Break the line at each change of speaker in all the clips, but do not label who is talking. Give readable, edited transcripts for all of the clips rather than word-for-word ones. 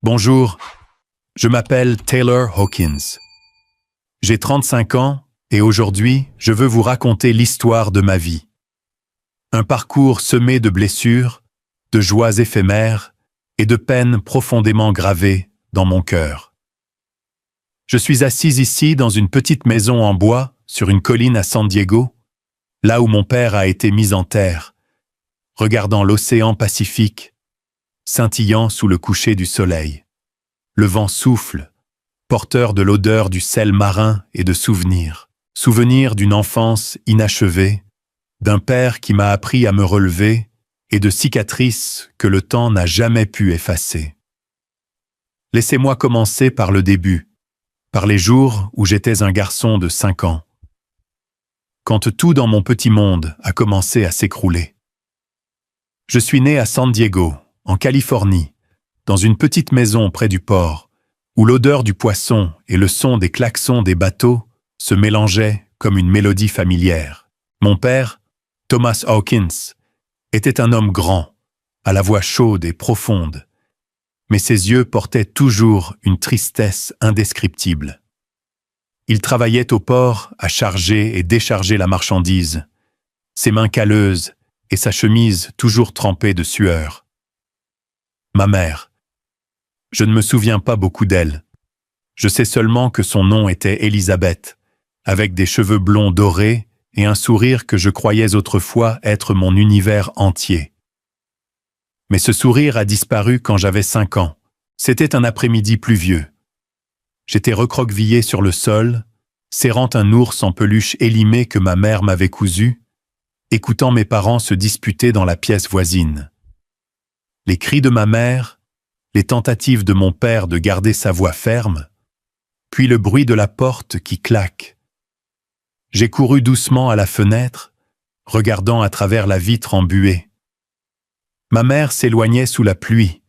Bonjour, je m'appelle Taylor Hawkins. J'ai 35 ans et aujourd'hui, je veux vous raconter l'histoire de ma vie. Un parcours semé de blessures, de joies éphémères et de peines profondément gravées dans mon cœur. Je suis assise ici dans une petite maison en bois sur une colline à San Diego, là où mon père a été mis en terre, regardant l'océan Pacifique, scintillant sous le coucher du soleil. Le vent souffle, porteur de l'odeur du sel marin et de souvenirs. Souvenirs d'une enfance inachevée, d'un père qui m'a appris à me relever et de cicatrices que le temps n'a jamais pu effacer. Laissez-moi commencer par le début, par les jours où j'étais un garçon de 5 ans. Quand tout dans mon petit monde a commencé à s'écrouler. Je suis né à San Diego, en Californie, dans une petite maison près du port, où l'odeur du poisson et le son des klaxons des bateaux se mélangeaient comme une mélodie familière. Mon père, Thomas Hawkins, était un homme grand, à la voix chaude et profonde, mais ses yeux portaient toujours une tristesse indescriptible. Il travaillait au port à charger et décharger la marchandise, ses mains calleuses et sa chemise toujours trempée de sueur. Ma mère. Je ne me souviens pas beaucoup d'elle. Je sais seulement que son nom était Elisabeth, avec des cheveux blonds dorés et un sourire que je croyais autrefois être mon univers entier. Mais ce sourire a disparu quand j'avais 5 ans. C'était un après-midi pluvieux. J'étais recroquevillé sur le sol, serrant un ours en peluche élimé que ma mère m'avait cousu, écoutant mes parents se disputer dans la pièce voisine. Les cris de ma mère, les tentatives de mon père de garder sa voix ferme, puis le bruit de la porte qui claque. J'ai couru doucement à la fenêtre, regardant à travers la vitre embuée. Ma mère s'éloignait sous la pluie,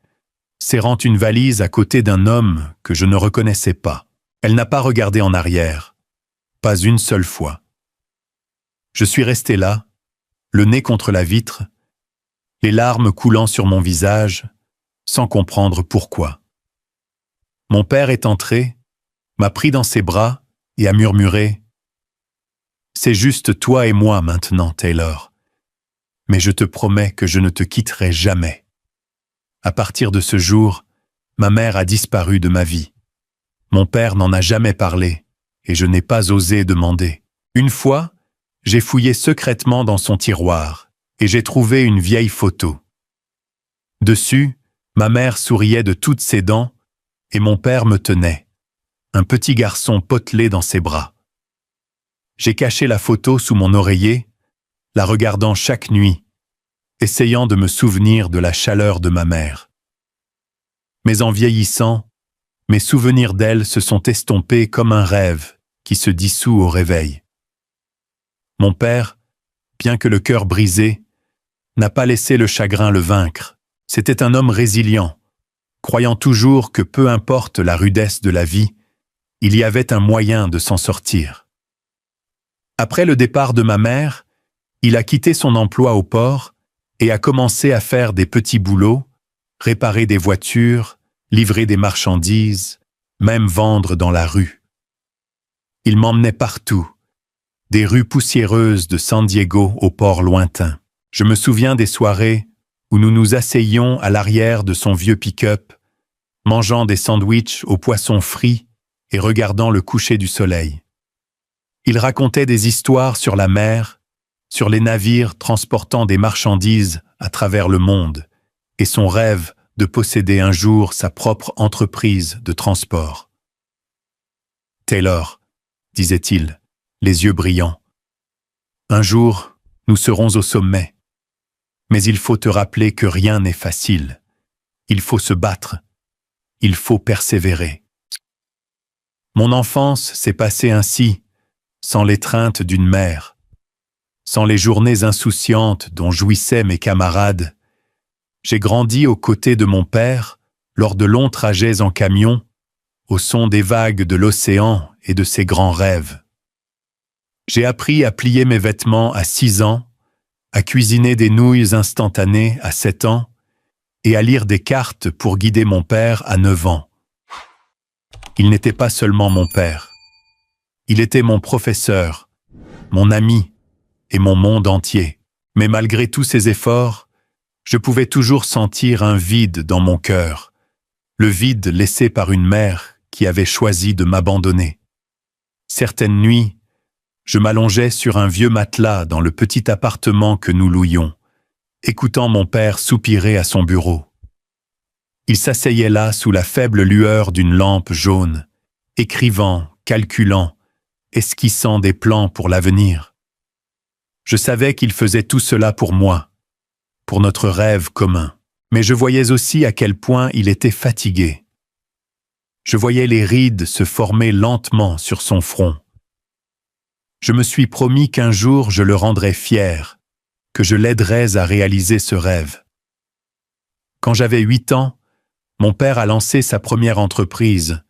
serrant une valise à côté d'un homme que je ne reconnaissais pas. Elle n'a pas regardé en arrière, pas une seule fois. Je suis resté là, le nez contre la vitre, les larmes coulant sur mon visage, sans comprendre pourquoi. Mon père est entré, m'a pris dans ses bras et a murmuré « C'est juste toi et moi maintenant, Taylor. Mais je te promets que je ne te quitterai jamais. » À partir de ce jour, ma mère a disparu de ma vie. Mon père n'en a jamais parlé et je n'ai pas osé demander. Une fois, j'ai fouillé secrètement dans son tiroir et j'ai trouvé une vieille photo. Dessus, ma mère souriait de toutes ses dents et mon père me tenait, un petit garçon potelé dans ses bras. J'ai caché la photo sous mon oreiller, la regardant chaque nuit, essayant de me souvenir de la chaleur de ma mère. Mais en vieillissant, mes souvenirs d'elle se sont estompés comme un rêve qui se dissout au réveil. Mon père, bien que le cœur brisé, n'a pas laissé le chagrin le vaincre. C'était un homme résilient, croyant toujours que peu importe la rudesse de la vie, il y avait un moyen de s'en sortir. Après le départ de ma mère, il a quitté son emploi au port et a commencé à faire des petits boulots, réparer des voitures, livrer des marchandises, même vendre dans la rue. Il m'emmenait partout, des rues poussiéreuses de San Diego au port lointain. Je me souviens des soirées où nous nous asseyions à l'arrière de son vieux pick-up, mangeant des sandwichs aux poissons frits et regardant le coucher du soleil. Il racontait des histoires sur la mer, sur les navires transportant des marchandises à travers le monde, et son rêve de posséder un jour sa propre entreprise de transport. « Taylor, » disait-il, les yeux brillants, « un jour, nous serons au sommet. Mais il faut te rappeler que rien n'est facile. Il faut se battre. Il faut persévérer. » Mon enfance s'est passée ainsi, sans l'étreinte d'une mère, sans les journées insouciantes dont jouissaient mes camarades. J'ai grandi aux côtés de mon père, lors de longs trajets en camion, au son des vagues de l'océan et de ses grands rêves. J'ai appris à plier mes vêtements à 6 ans, à cuisiner des nouilles instantanées à 7 ans, et à lire des cartes pour guider mon père à 9 ans. Il n'était pas seulement mon père. Il était mon professeur, mon ami et mon monde entier. Mais malgré tous ces efforts, je pouvais toujours sentir un vide dans mon cœur, le vide laissé par une mère qui avait choisi de m'abandonner. Certaines nuits, je m'allongeais sur un vieux matelas dans le petit appartement que nous louions, écoutant mon père soupirer à son bureau. Il s'asseyait là sous la faible lueur d'une lampe jaune, écrivant, calculant, esquissant des plans pour l'avenir. Je savais qu'il faisait tout cela pour moi, pour notre rêve commun, mais je voyais aussi à quel point il était fatigué. Je voyais les rides se former lentement sur son front. Je me suis promis qu'un jour je le rendrais fier, que je l'aiderais à réaliser ce rêve. Quand j'avais 8 ans, mon père a lancé sa première entreprise,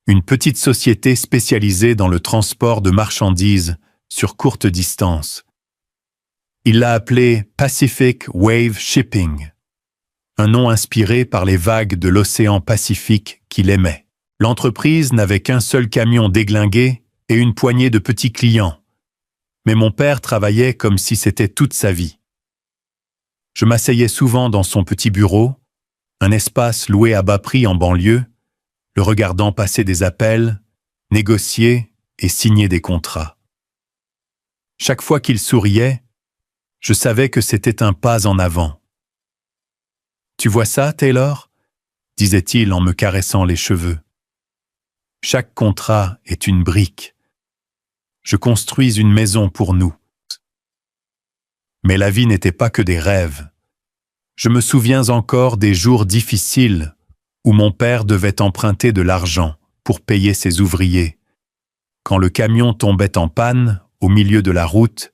une petite société spécialisée dans le transport de marchandises sur courte distance. Il l'a appelée Pacific Wave Shipping, un nom inspiré par les vagues de l'océan Pacifique qu'il aimait. L'entreprise n'avait qu'un seul camion déglingué et une poignée de petits clients, mais mon père travaillait comme si c'était toute sa vie. Je m'asseyais souvent dans son petit bureau, un espace loué à bas prix en banlieue, le regardant passer des appels, négocier et signer des contrats. Chaque fois qu'il souriait, je savais que c'était un pas en avant. « Tu vois ça, Taylor ?» disait-il en me caressant les cheveux. « Chaque contrat est une brique. Je construis une maison pour nous. » Mais la vie n'était pas que des rêves. Je me souviens encore des jours difficiles où mon père devait emprunter de l'argent pour payer ses ouvriers, quand le camion tombait en panne au milieu de la route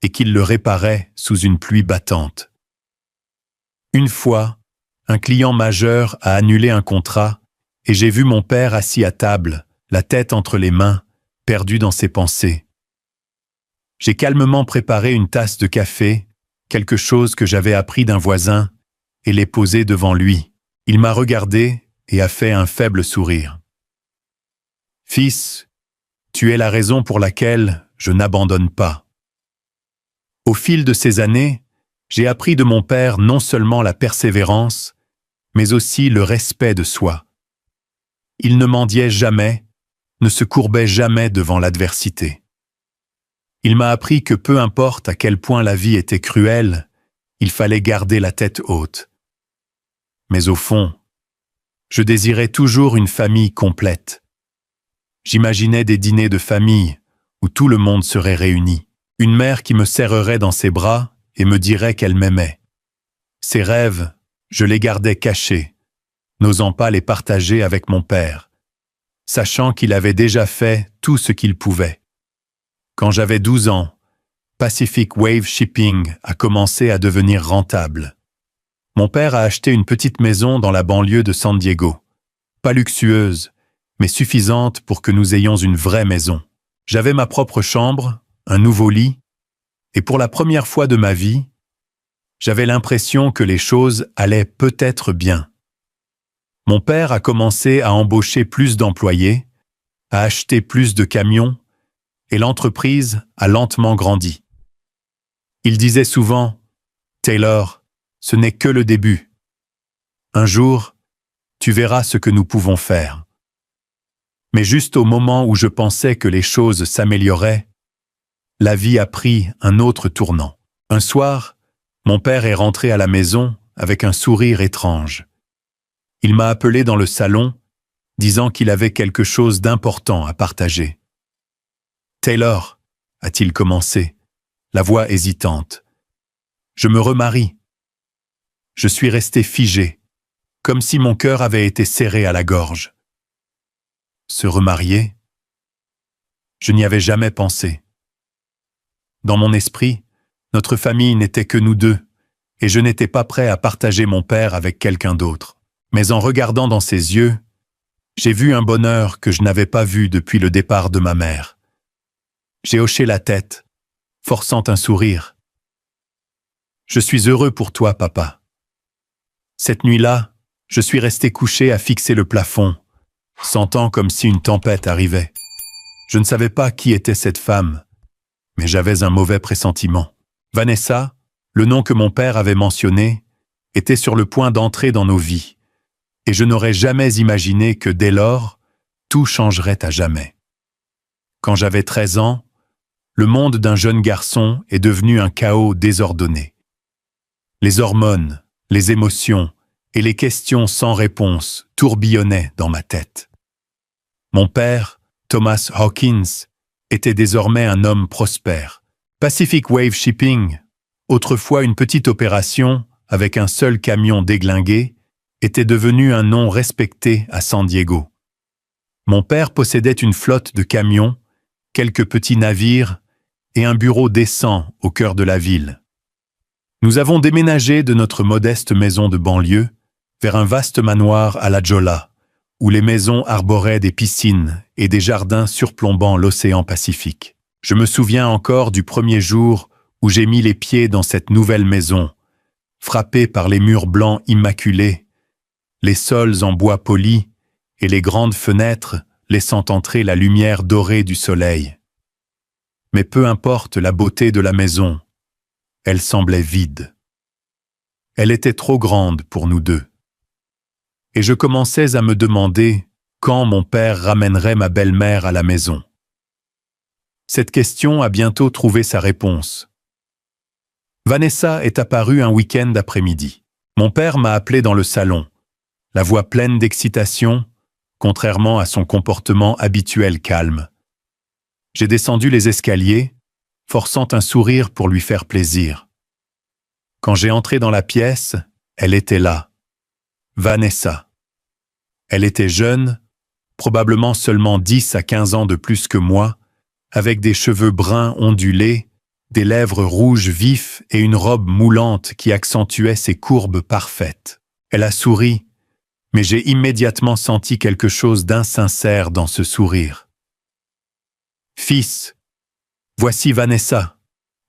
et qu'il le réparait sous une pluie battante. Une fois, un client majeur a annulé un contrat et j'ai vu mon père assis à table, la tête entre les mains, perdu dans ses pensées. J'ai calmement préparé une tasse de café, quelque chose que j'avais appris d'un voisin, et l'ai posé devant lui. Il m'a regardé et a fait un faible sourire. « Fils, tu es la raison pour laquelle je n'abandonne pas. » Au fil de ces années, j'ai appris de mon père non seulement la persévérance, mais aussi le respect de soi. Il ne mendiait jamais, ne se courbait jamais devant l'adversité. Il m'a appris que peu importe à quel point la vie était cruelle, il fallait garder la tête haute. Mais au fond, je désirais toujours une famille complète. J'imaginais des dîners de famille où tout le monde serait réuni. Une mère qui me serrerait dans ses bras et me dirait qu'elle m'aimait. Ces rêves, je les gardais cachés, n'osant pas les partager avec mon père, sachant qu'il avait déjà fait tout ce qu'il pouvait. Quand j'avais 12 ans, Pacific Wave Shipping a commencé à devenir rentable. Mon père a acheté une petite maison dans la banlieue de San Diego. Pas luxueuse, mais suffisante pour que nous ayons une vraie maison. J'avais ma propre chambre, un nouveau lit, et pour la première fois de ma vie, j'avais l'impression que les choses allaient peut-être bien. Mon père a commencé à embaucher plus d'employés, à acheter plus de camions, et l'entreprise a lentement grandi. Il disait souvent, « Taylor, ce n'est que le début. Un jour, tu verras ce que nous pouvons faire. » Mais juste au moment où je pensais que les choses s'amélioraient, la vie a pris un autre tournant. Un soir, mon père est rentré à la maison avec un sourire étrange. Il m'a appelé dans le salon, disant qu'il avait quelque chose d'important à partager. « Taylor, a-t-il commencé, la voix hésitante. Je me remarie. Je suis resté figé, comme si mon cœur avait été serré à la gorge. Se remarier? Je n'y avais jamais pensé. Dans mon esprit, notre famille n'était que nous deux, et je n'étais pas prêt à partager mon père avec quelqu'un d'autre. Mais en regardant dans ses yeux, j'ai vu un bonheur que je n'avais pas vu depuis le départ de ma mère. J'ai hoché la tête, forçant un sourire. « Je suis heureux pour toi, papa. » Cette nuit-là, je suis resté couché à fixer le plafond, sentant comme si une tempête arrivait. Je ne savais pas qui était cette femme, mais j'avais un mauvais pressentiment. Vanessa, le nom que mon père avait mentionné, était sur le point d'entrer dans nos vies, et je n'aurais jamais imaginé que dès lors, tout changerait à jamais. Quand j'avais 13 ans, le monde d'un jeune garçon est devenu un chaos désordonné. Les hormones, les émotions et les questions sans réponse tourbillonnaient dans ma tête. Mon père, Thomas Hawkins, était désormais un homme prospère. Pacific Wave Shipping, autrefois une petite opération avec un seul camion déglingué, était devenu un nom respecté à San Diego. Mon père possédait une flotte de camions, quelques petits navires et un bureau décent au cœur de la ville. Nous avons déménagé de notre modeste maison de banlieue vers un vaste manoir à La Jolla, où les maisons arboraient des piscines et des jardins surplombant l'océan Pacifique. Je me souviens encore du premier jour où j'ai mis les pieds dans cette nouvelle maison, frappée par les murs blancs immaculés, les sols en bois poli et les grandes fenêtres laissant entrer la lumière dorée du soleil. Mais peu importe la beauté de la maison, elle semblait vide. Elle était trop grande pour nous deux. Et je commençais à me demander quand mon père ramènerait ma belle-mère à la maison. Cette question a bientôt trouvé sa réponse. Vanessa est apparue un week-end après-midi. Mon père m'a appelé dans le salon, la voix pleine d'excitation, contrairement à son comportement habituel calme. J'ai descendu les escaliers, forçant un sourire pour lui faire plaisir. Quand j'ai entré dans la pièce, elle était là. Vanessa. Elle était jeune, probablement seulement 10 à 15 ans de plus que moi, avec des cheveux bruns ondulés, des lèvres rouges vifs et une robe moulante qui accentuait ses courbes parfaites. Elle a souri, mais j'ai immédiatement senti quelque chose d'insincère dans ce sourire. « Fils, voici Vanessa »,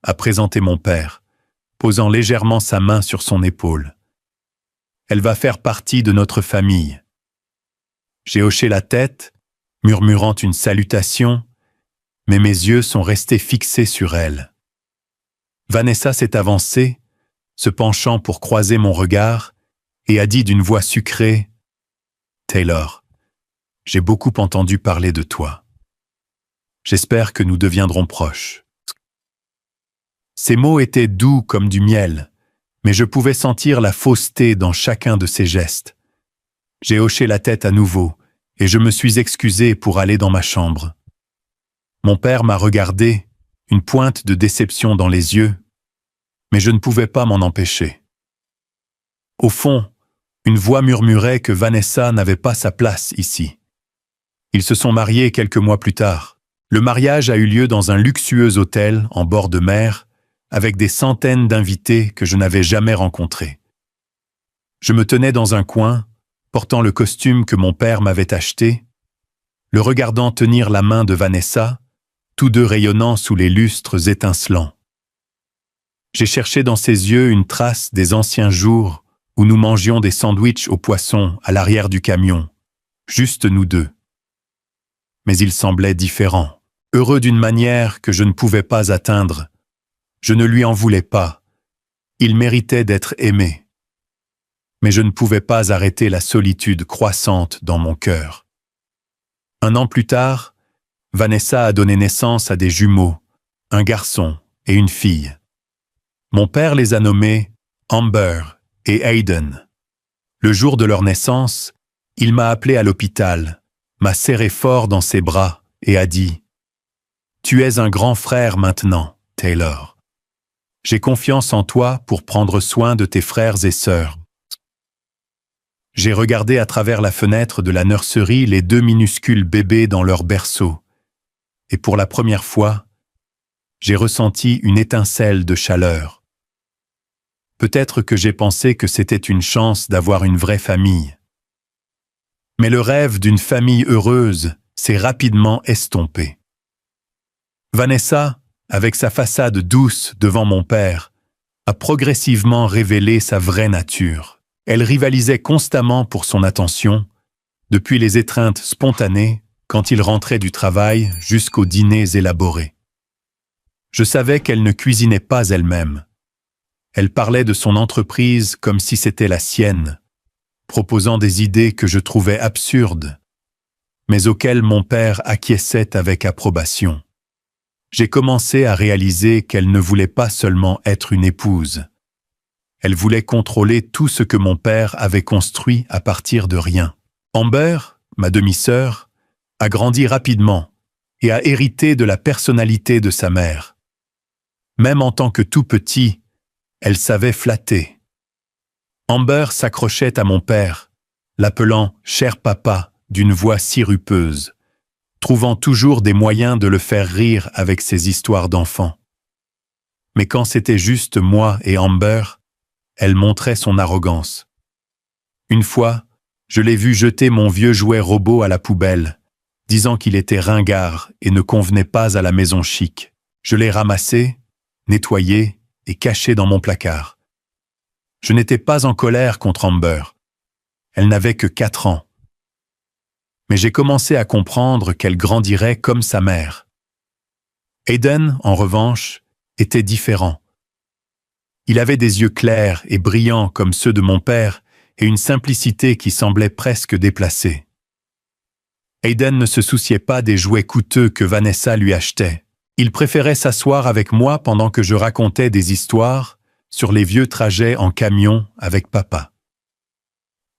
a présenté mon père, posant légèrement sa main sur son épaule. « Elle va faire partie de notre famille. » J'ai hoché la tête, murmurant une salutation, mais mes yeux sont restés fixés sur elle. Vanessa s'est avancée, se penchant pour croiser mon regard, et a dit d'une voix sucrée « Taylor, j'ai beaucoup entendu parler de toi. J'espère que nous deviendrons proches. » Ces mots étaient doux comme du miel, mais je pouvais sentir la fausseté dans chacun de ses gestes. J'ai hoché la tête à nouveau, et je me suis excusé pour aller dans ma chambre. Mon père m'a regardé, une pointe de déception dans les yeux, mais je ne pouvais pas m'en empêcher. Au fond, une voix murmurait que Vanessa n'avait pas sa place ici. Ils se sont mariés quelques mois plus tard. Le mariage a eu lieu dans un luxueux hôtel en bord de mer, avec des centaines d'invités que je n'avais jamais rencontrés. Je me tenais dans un coin, portant le costume que mon père m'avait acheté, le regardant tenir la main de Vanessa, tous deux rayonnant sous les lustres étincelants. J'ai cherché dans ses yeux une trace des anciens jours où nous mangions des sandwichs au poisson à l'arrière du camion, juste nous deux. Mais il semblait différent, heureux d'une manière que je ne pouvais pas atteindre. Je ne lui en voulais pas. Il méritait d'être aimé. Mais je ne pouvais pas arrêter la solitude croissante dans mon cœur. Un an plus tard, Vanessa a donné naissance à des jumeaux, un garçon et une fille. Mon père les a nommés Amber et Hayden. Le jour de leur naissance, il m'a appelé à l'hôpital, m'a serré fort dans ses bras et a dit « Tu es un grand frère maintenant, Taylor. J'ai confiance en toi pour prendre soin de tes frères et sœurs. » J'ai regardé à travers la fenêtre de la nurserie les deux minuscules bébés dans leur berceau, et pour la première fois, j'ai ressenti une étincelle de chaleur. Peut-être que j'ai pensé que c'était une chance d'avoir une vraie famille. Mais le rêve d'une famille heureuse s'est rapidement estompé. Vanessa, avec sa façade douce devant mon père, a progressivement révélé sa vraie nature. Elle rivalisait constamment pour son attention, depuis les étreintes spontanées quand il rentrait du travail jusqu'aux dîners élaborés. Je savais qu'elle ne cuisinait pas elle-même. Elle parlait de son entreprise comme si c'était la sienne, proposant des idées que je trouvais absurdes, mais auxquelles mon père acquiesçait avec approbation. J'ai commencé à réaliser qu'elle ne voulait pas seulement être une épouse. Elle voulait contrôler tout ce que mon père avait construit à partir de rien. Amber, ma demi-sœur, a grandi rapidement et a hérité de la personnalité de sa mère. Même en tant que tout petit, elle savait flatter. Amber s'accrochait à mon père, l'appelant « cher papa » d'une voix sirupeuse, trouvant toujours des moyens de le faire rire avec ses histoires d'enfants. Mais quand c'était juste moi et Amber, elle montrait son arrogance. Une fois, je l'ai vu jeter mon vieux jouet robot à la poubelle, disant qu'il était ringard et ne convenait pas à la maison chic. Je l'ai ramassé, nettoyé et caché dans mon placard. Je n'étais pas en colère contre Amber. Elle n'avait que 4 ans. Mais j'ai commencé à comprendre qu'elle grandirait comme sa mère. Aiden, en revanche, était différent. Il avait des yeux clairs et brillants comme ceux de mon père et une simplicité qui semblait presque déplacée. Aiden ne se souciait pas des jouets coûteux que Vanessa lui achetait. Il préférait s'asseoir avec moi pendant que je racontais des histoires sur les vieux trajets en camion avec papa.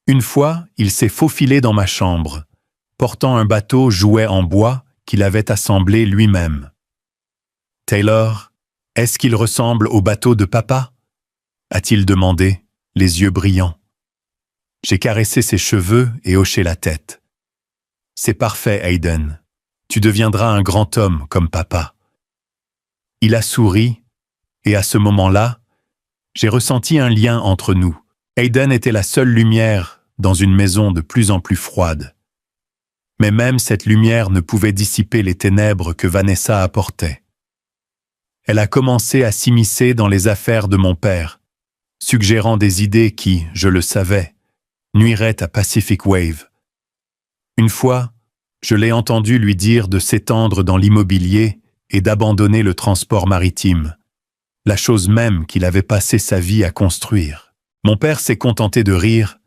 Une fois, il s'est faufilé dans ma chambre, portant un bateau jouet en bois qu'il avait assemblé lui-même. « Taylor, est-ce qu'il ressemble au bateau de papa ?» a-t-il demandé, les yeux brillants. J'ai caressé ses cheveux et hoché la tête. « C'est parfait, Aiden. Tu deviendras un grand homme comme papa. » Il a souri, et à ce moment-là, j'ai ressenti un lien entre nous. Aiden était la seule lumière dans une maison de plus en plus froide. Mais même cette lumière ne pouvait dissiper les ténèbres que Vanessa apportait. Elle a commencé à s'immiscer dans les affaires de mon père, suggérant des idées qui, je le savais, nuiraient à Pacific Wave. Une fois, je l'ai entendu lui dire de s'étendre dans l'immobilier et d'abandonner le transport maritime, la chose même qu'il avait passé sa vie à construire. Mon père s'est contenté de rire,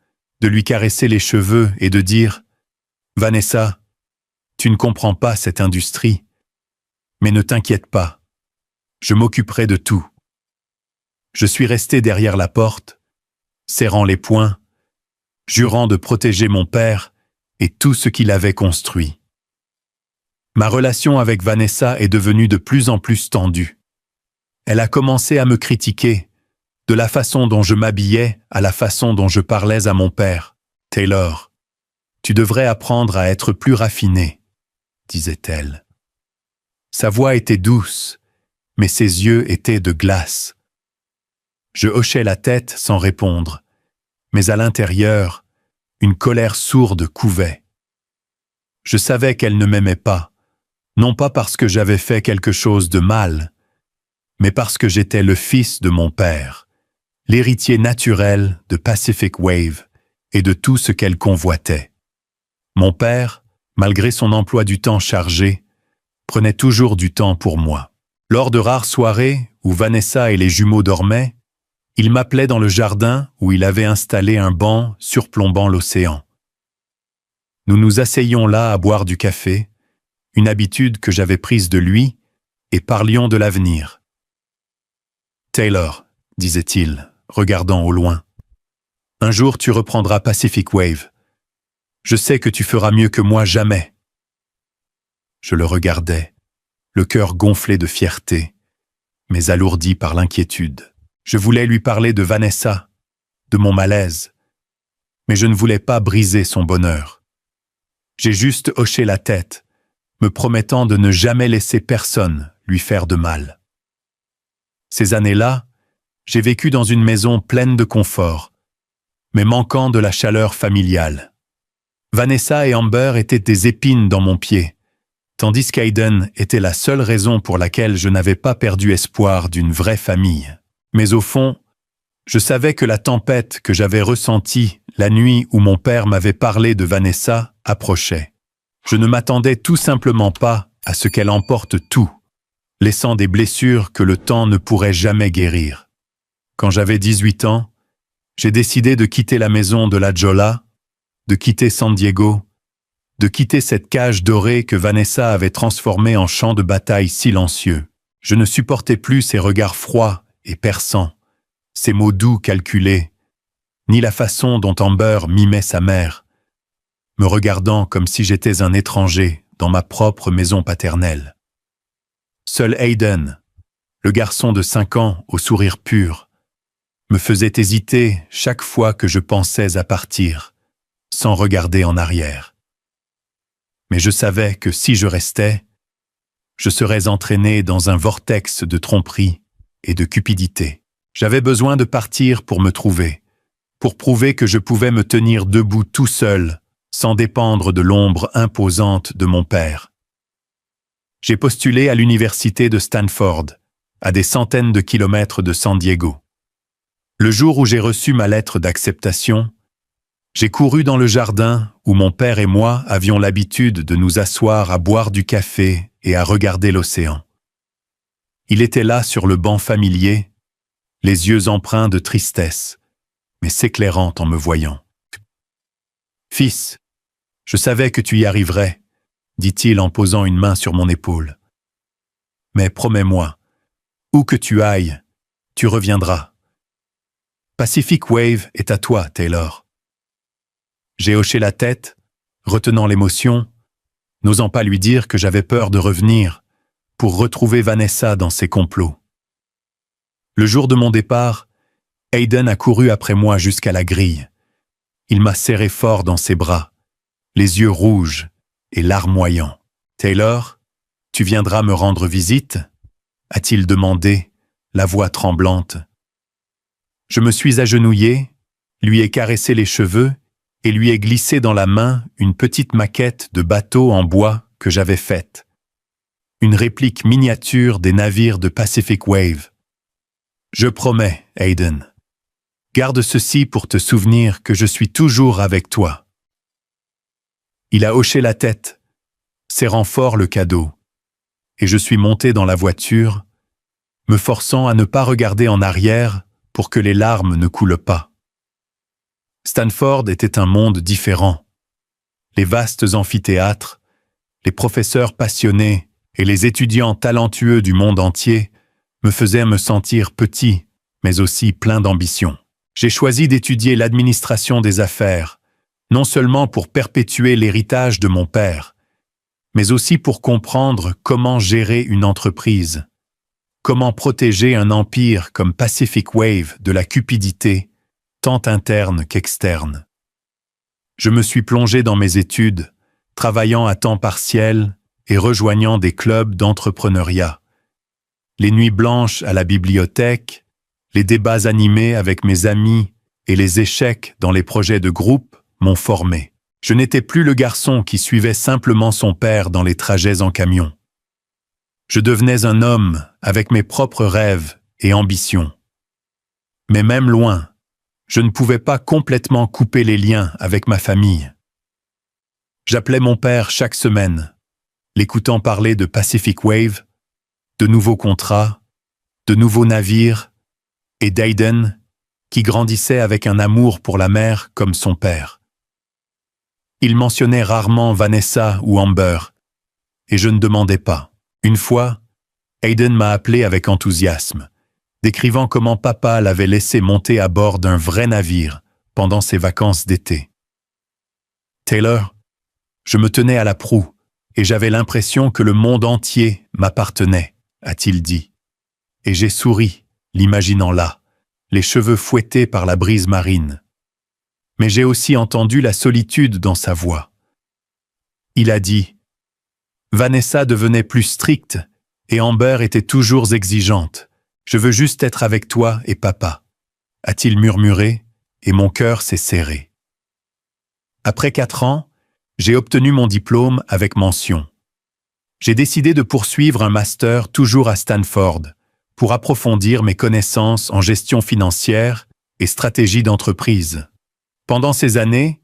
de lui caresser les cheveux et de dire « Vanessa, tu ne comprends pas cette industrie, mais ne t'inquiète pas, je m'occuperai de tout. » Je suis resté derrière la porte, serrant les poings, jurant de protéger mon père et tout ce qu'il avait construit. Ma relation avec Vanessa est devenue de plus en plus tendue. Elle a commencé à me critiquer, de la façon dont je m'habillais à la façon dont je parlais à mon père. « Taylor, tu devrais apprendre à être plus raffiné, » disait-elle. Sa voix était douce, mais ses yeux étaient de glace. Je hochais la tête sans répondre, mais à l'intérieur, une colère sourde couvait. Je savais qu'elle ne m'aimait pas, non pas parce que j'avais fait quelque chose de mal, mais parce que j'étais le fils de mon père, l'héritier naturel de Pacific Wave et de tout ce qu'elle convoitait. Mon père, malgré son emploi du temps chargé, prenait toujours du temps pour moi. Lors de rares soirées où Vanessa et les jumeaux dormaient, il m'appelait dans le jardin où il avait installé un banc surplombant l'océan. Nous nous asseyions là à boire du café, une habitude que j'avais prise de lui, et parlions de l'avenir. « Taylor, » disait-il, regardant au loin, « un jour tu reprendras Pacific Wave. Je sais que tu feras mieux que moi jamais. » Je le regardais, le cœur gonflé de fierté, mais alourdi par l'inquiétude. Je voulais lui parler de Vanessa, de mon malaise, mais je ne voulais pas briser son bonheur. J'ai juste hoché la tête, me promettant de ne jamais laisser personne lui faire de mal. Ces années-là, j'ai vécu dans une maison pleine de confort, mais manquant de la chaleur familiale. Vanessa et Amber étaient des épines dans mon pied, tandis qu'Aiden était la seule raison pour laquelle je n'avais pas perdu espoir d'une vraie famille. Mais au fond, Je savais que la tempête que j'avais ressentie la nuit où mon père m'avait parlé de Vanessa approchait. Je ne m'attendais tout simplement pas à ce qu'elle emporte tout, laissant des blessures que le temps ne pourrait jamais guérir. Quand j'avais 18 ans, j'ai décidé de quitter la maison de la Jolla, de quitter San Diego, de quitter cette cage dorée que Vanessa avait transformée en champ de bataille silencieux. Je ne supportais plus ses regards froids et perçants, ses mots doux calculés, ni la façon dont Amber mimait sa mère, me regardant comme si j'étais un étranger dans ma propre maison paternelle. Seul Hayden, le garçon de 5 ans au sourire pur, me faisait hésiter chaque fois que je pensais à partir, sans regarder en arrière. Mais je savais que si je restais, je serais entraîné dans un vortex de tromperie et de cupidité. J'avais besoin de partir pour me trouver, pour prouver que je pouvais me tenir debout tout seul, sans dépendre de l'ombre imposante de mon père. J'ai postulé à l'université de Stanford, à des centaines de kilomètres de San Diego. Le jour où j'ai reçu ma lettre d'acceptation, j'ai couru dans le jardin où mon père et moi avions l'habitude de nous asseoir à boire du café et à regarder l'océan. Il était là sur le banc familier, les yeux empreints de tristesse, mais s'éclairant en me voyant. « Fils, je savais que tu y arriverais, » dit-il en posant une main sur mon épaule. « Mais promets-moi, où que tu ailles, tu reviendras. Pacific Wave est à toi, Taylor. » J'ai hoché la tête, retenant l'émotion, n'osant pas lui dire que j'avais peur de revenir pour retrouver Vanessa dans ses complots. Le jour de mon départ, Hayden a couru après moi jusqu'à la grille. Il m'a serré fort dans ses bras, les yeux rouges et larmoyants. « Taylor, tu viendras me rendre visite ?» a-t-il demandé, la voix tremblante. Je me suis agenouillé, lui ai caressé les cheveux et lui ai glissé dans la main une petite maquette de bateau en bois que j'avais faite. Une réplique miniature des navires de Pacific Wave. « Je promets, Hayden. Garde ceci pour te souvenir que je suis toujours avec toi. » Il a hoché la tête, serrant fort le cadeau, et je suis monté dans la voiture, me forçant à ne pas regarder en arrière pour que les larmes ne coulent pas. Stanford était un monde différent. Les vastes amphithéâtres, les professeurs passionnés et les étudiants talentueux du monde entier me faisaient me sentir petit, mais aussi plein d'ambition. J'ai choisi d'étudier l'administration des affaires, non seulement pour perpétuer l'héritage de mon père, mais aussi pour comprendre comment gérer une entreprise, comment protéger un empire comme Pacific Wave de la cupidité, tant interne qu'externe. Je me suis plongé dans mes études, travaillant à temps partiel et rejoignant des clubs d'entrepreneuriat. Les nuits blanches à la bibliothèque, les débats animés avec mes amis et les échecs dans les projets de groupe m'ont formé. Je n'étais plus le garçon qui suivait simplement son père dans les trajets en camion. Je devenais un homme avec mes propres rêves et ambitions. Mais même loin, je ne pouvais pas complètement couper les liens avec ma famille. J'appelais mon père chaque semaine, l'écoutant parler de Pacific Wave, de nouveaux contrats, de nouveaux navires, et d'Hayden, qui grandissait avec un amour pour la mer comme son père. Il mentionnait rarement Vanessa ou Amber, et je ne demandais pas. Une fois, Hayden m'a appelé avec enthousiasme, décrivant comment papa l'avait laissé monter à bord d'un vrai navire pendant ses vacances d'été. « Taylor, je me tenais à la proue et j'avais l'impression que le monde entier m'appartenait, » a-t-il dit. Et j'ai souri, l'imaginant là, les cheveux fouettés par la brise marine. Mais j'ai aussi entendu la solitude dans sa voix. Il a dit « Vanessa devenait plus stricte et Amber était toujours exigeante. Je veux juste être avec toi et papa, » a-t-il murmuré, et mon cœur s'est serré. Après 4 ans, j'ai obtenu mon diplôme avec mention. J'ai décidé de poursuivre un master toujours à Stanford pour approfondir mes connaissances en gestion financière et stratégie d'entreprise. Pendant ces années,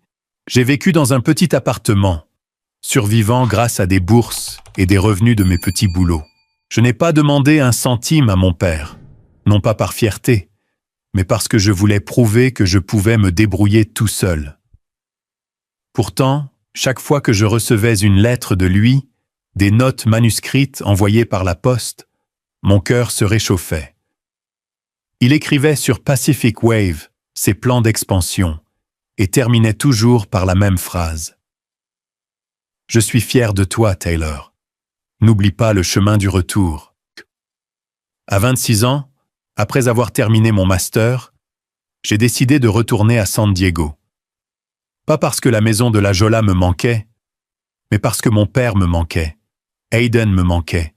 j'ai vécu dans un petit appartement, survivant grâce à des bourses et des revenus de mes petits boulots. Je n'ai pas demandé un centime à mon père, non pas par fierté, mais parce que je voulais prouver que je pouvais me débrouiller tout seul. Pourtant, chaque fois que je recevais une lettre de lui, des notes manuscrites envoyées par la poste, mon cœur se réchauffait. Il écrivait sur Pacific Wave ses plans d'expansion et terminait toujours par la même phrase. « Je suis fier de toi, Taylor. N'oublie pas le chemin du retour. » À 26 ans, après avoir terminé mon master, j'ai décidé de retourner à San Diego. Pas parce que la maison de la Jolla me manquait, mais parce que mon père me manquait, Hayden me manquait,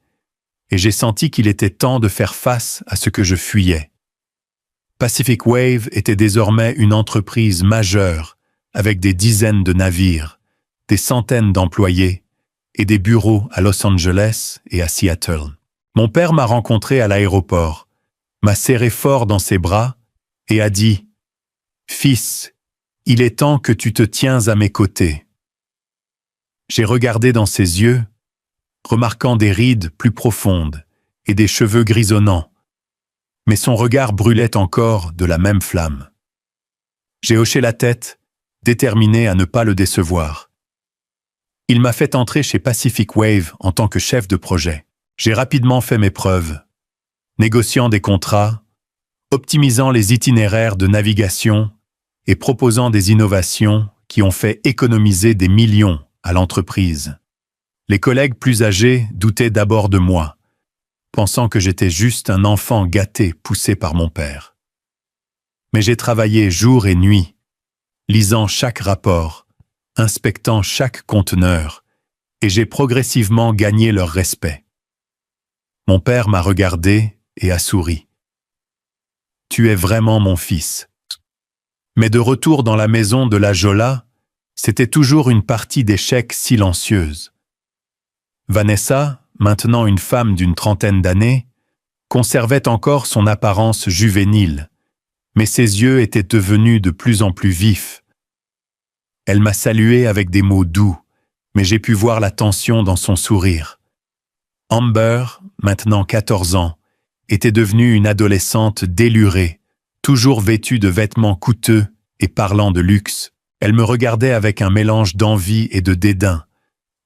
et j'ai senti qu'il était temps de faire face à ce que je fuyais. Pacific Wave était désormais une entreprise majeure, avec des dizaines de navires, des centaines d'employés et des bureaux à Los Angeles et à Seattle. Mon père m'a rencontré à l'aéroport, m'a serré fort dans ses bras et a dit « Fils, il est temps que tu te tiens à mes côtés. » J'ai regardé dans ses yeux, remarquant des rides plus profondes et des cheveux grisonnants, mais son regard brûlait encore de la même flamme. J'ai hoché la tête, déterminé à ne pas le décevoir. Il m'a fait entrer chez Pacific Wave en tant que chef de projet. J'ai rapidement fait mes preuves, négociant des contrats, optimisant les itinéraires de navigation et proposant des innovations qui ont fait économiser des millions à l'entreprise. Les collègues plus âgés doutaient d'abord de moi, pensant que j'étais juste un enfant gâté poussé par mon père. Mais j'ai travaillé jour et nuit, lisant chaque rapport, inspectant chaque conteneur, et j'ai progressivement gagné leur respect. Mon père m'a regardé et a souri. « Tu es vraiment mon fils. » Mais de retour dans la maison de la Jolla, c'était toujours une partie d'échecs silencieuse. Vanessa, maintenant une femme d'une trentaine d'années, conservait encore son apparence juvénile, mais ses yeux étaient devenus de plus en plus vifs. Elle m'a salué avec des mots doux, mais j'ai pu voir la tension dans son sourire. Amber, maintenant 14 ans, était devenue une adolescente délurée, toujours vêtue de vêtements coûteux et parlant de luxe. Elle me regardait avec un mélange d'envie et de dédain,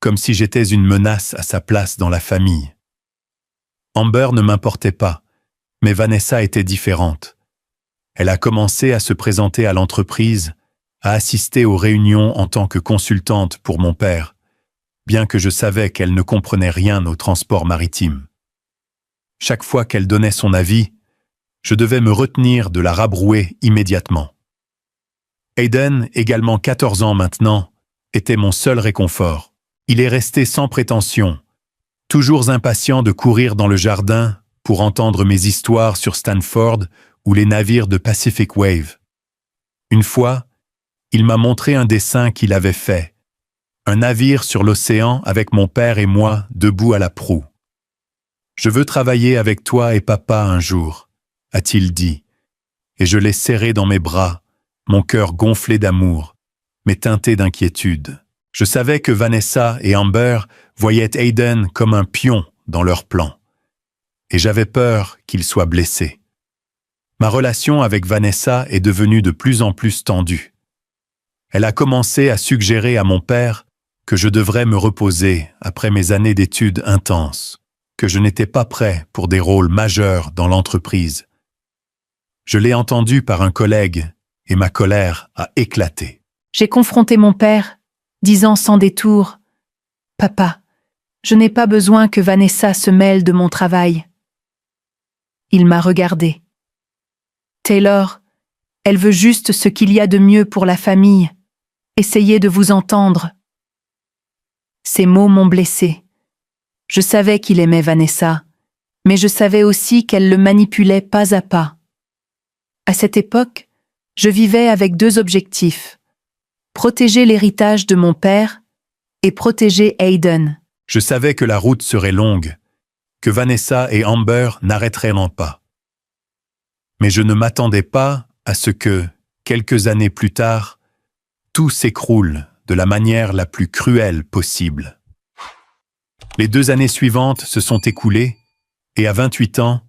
comme si j'étais une menace à sa place dans la famille. Amber ne m'importait pas, mais Vanessa était différente. Elle a commencé à se présenter à l'entreprise, à assister aux réunions en tant que consultante pour mon père, bien que je savais qu'elle ne comprenait rien au transport maritime. Chaque fois qu'elle donnait son avis, je devais me retenir de la rabrouer immédiatement. Hayden, également 14 ans maintenant, était mon seul réconfort. Il est resté sans prétention, toujours impatient de courir dans le jardin pour entendre mes histoires sur Stanford ou les navires de Pacific Wave. Une fois, il m'a montré un dessin qu'il avait fait, un navire sur l'océan avec mon père et moi debout à la proue. « Je veux travailler avec toi et papa un jour », a-t-il dit, et je l'ai serré dans mes bras, mon cœur gonflé d'amour, mais teinté d'inquiétude. Je savais que Vanessa et Amber voyaient Hayden comme un pion dans leur plan, et j'avais peur qu'il soit blessé. Ma relation avec Vanessa est devenue de plus en plus tendue. Elle a commencé à suggérer à mon père que je devrais me reposer après mes années d'études intenses, que je n'étais pas prêt pour des rôles majeurs dans l'entreprise. Je l'ai entendu par un collègue et ma colère a éclaté.
J'ai confronté mon père, disant sans détour « Papa, je n'ai pas besoin que Vanessa se mêle de mon travail. » Il m'a regardé. « Taylor, elle veut juste ce qu'il y a de mieux pour la famille. Essayez de vous entendre. » Ces mots m'ont blessé. Je savais qu'il aimait Vanessa, mais je savais aussi qu'elle le manipulait pas à pas. À cette époque, je vivais avec deux objectifs: protéger l'héritage de mon père et protéger Hayden.
Je savais que la route serait longue, que Vanessa et Amber n'arrêteraient pas. Mais je ne m'attendais pas à ce que, quelques années plus tard, tout s'écroule de la manière la plus cruelle possible. Les 2 années suivantes se sont écoulées, et à 28 ans,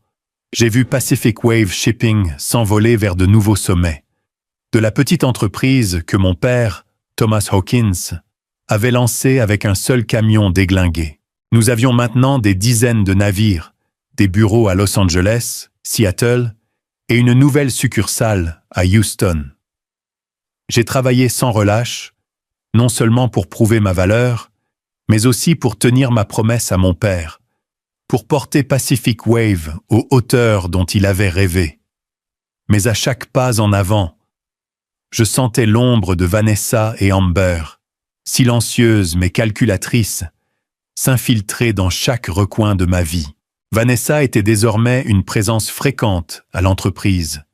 j'ai vu Pacific Wave Shipping s'envoler vers de nouveaux sommets. De la petite entreprise que mon père, Thomas Hawkins, avait lancée avec un seul camion déglingué. Nous avions maintenant des dizaines de navires, des bureaux à Los Angeles, Seattle et une nouvelle succursale à Houston. J'ai travaillé sans relâche, non seulement pour prouver ma valeur, mais aussi pour tenir ma promesse à mon père, pour porter Pacific Wave aux hauteurs dont il avait rêvé. Mais à chaque pas en avant, je sentais l'ombre de Vanessa et Amber, silencieuses mais calculatrices, s'infiltrer dans chaque recoin de ma vie. Vanessa était désormais une présence fréquente à l'entreprise,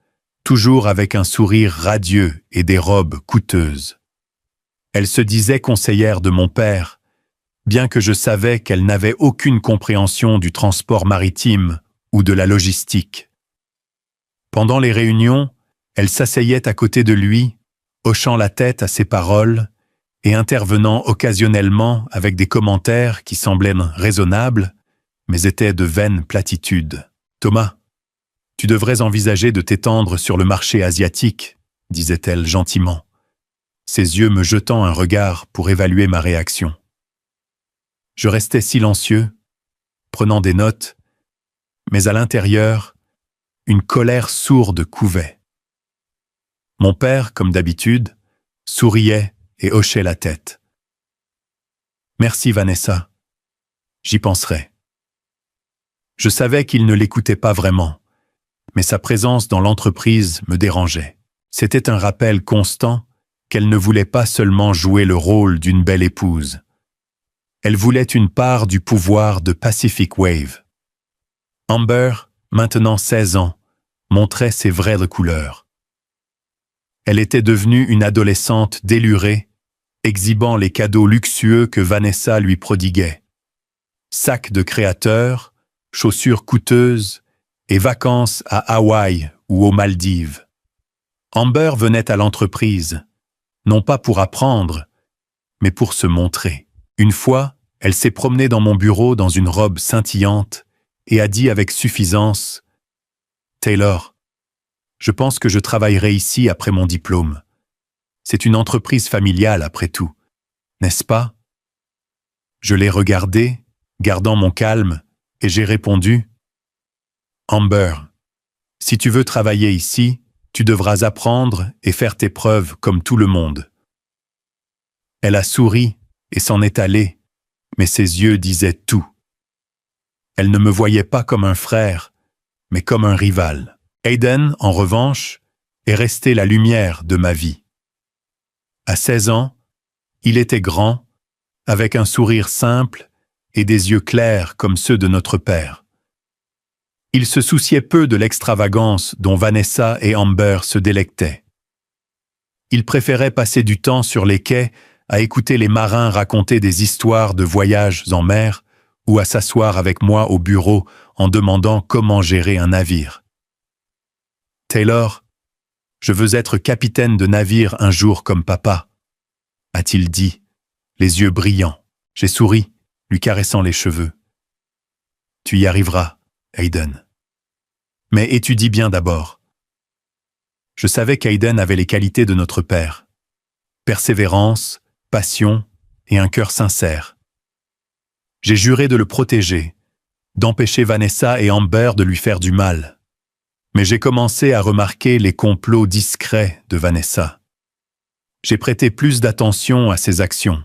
toujours avec un sourire radieux et des robes coûteuses. Elle se disait conseillère de mon père, bien que je savais qu'elle n'avait aucune compréhension du transport maritime ou de la logistique. Pendant les réunions, elle s'asseyait à côté de lui, hochant la tête à ses paroles et intervenant occasionnellement avec des commentaires qui semblaient raisonnables, mais étaient de vaines platitudes. « Thomas, tu devrais envisager de t'étendre sur le marché asiatique, » disait-elle gentiment, ses yeux me jetant un regard pour évaluer ma réaction. Je restais silencieux, prenant des notes, mais à l'intérieur, une colère sourde couvait. Mon père, comme d'habitude, souriait et hochait la tête. « Merci Vanessa, j'y penserai. » Je savais qu'il ne l'écoutait pas vraiment, mais sa présence dans l'entreprise me dérangeait. C'était un rappel constant qu'elle ne voulait pas seulement jouer le rôle d'une belle épouse. Elle voulait une part du pouvoir de Pacific Wave. Amber, maintenant 16 ans, montrait ses vraies couleurs. Elle était devenue une adolescente délurée, exhibant les cadeaux luxueux que Vanessa lui prodiguait. Sacs de créateurs, chaussures coûteuses et vacances à Hawaï ou aux Maldives. Amber venait à l'entreprise, non pas pour apprendre, mais pour se montrer. Une fois, elle s'est promenée dans mon bureau dans une robe scintillante et a dit avec suffisance « Taylor, je pense que je travaillerai ici après mon diplôme. C'est une entreprise familiale après tout, n'est-ce pas ?» Je l'ai regardée, gardant mon calme, et j'ai répondu « Amber, si tu veux travailler ici, tu devras apprendre et faire tes preuves comme tout le monde. » Elle a souri et s'en est allée, mais ses yeux disaient tout. Elle ne me voyait pas comme un frère, mais comme un rival. Hayden, en revanche, est resté la lumière de ma vie. À 16 ans, il était grand, avec un sourire simple et des yeux clairs comme ceux de notre père. Il se souciait peu de l'extravagance dont Vanessa et Amber se délectaient. Il préférait passer du temps sur les quais à écouter les marins raconter des histoires de voyages en mer ou à s'asseoir avec moi au bureau en demandant comment gérer un navire. « Taylor, je veux être capitaine de navire un jour comme papa, » a-t-il dit, les yeux brillants. J'ai souri, lui caressant les cheveux. « Tu y arriveras, Hayden. Mais étudie bien d'abord. » Je savais qu'Hayden avait les qualités de notre père. Persévérance, passion et un cœur sincère. J'ai juré de le protéger, d'empêcher Vanessa et Amber de lui faire du mal. Mais j'ai commencé à remarquer les complots discrets de Vanessa. J'ai prêté plus d'attention à ses actions.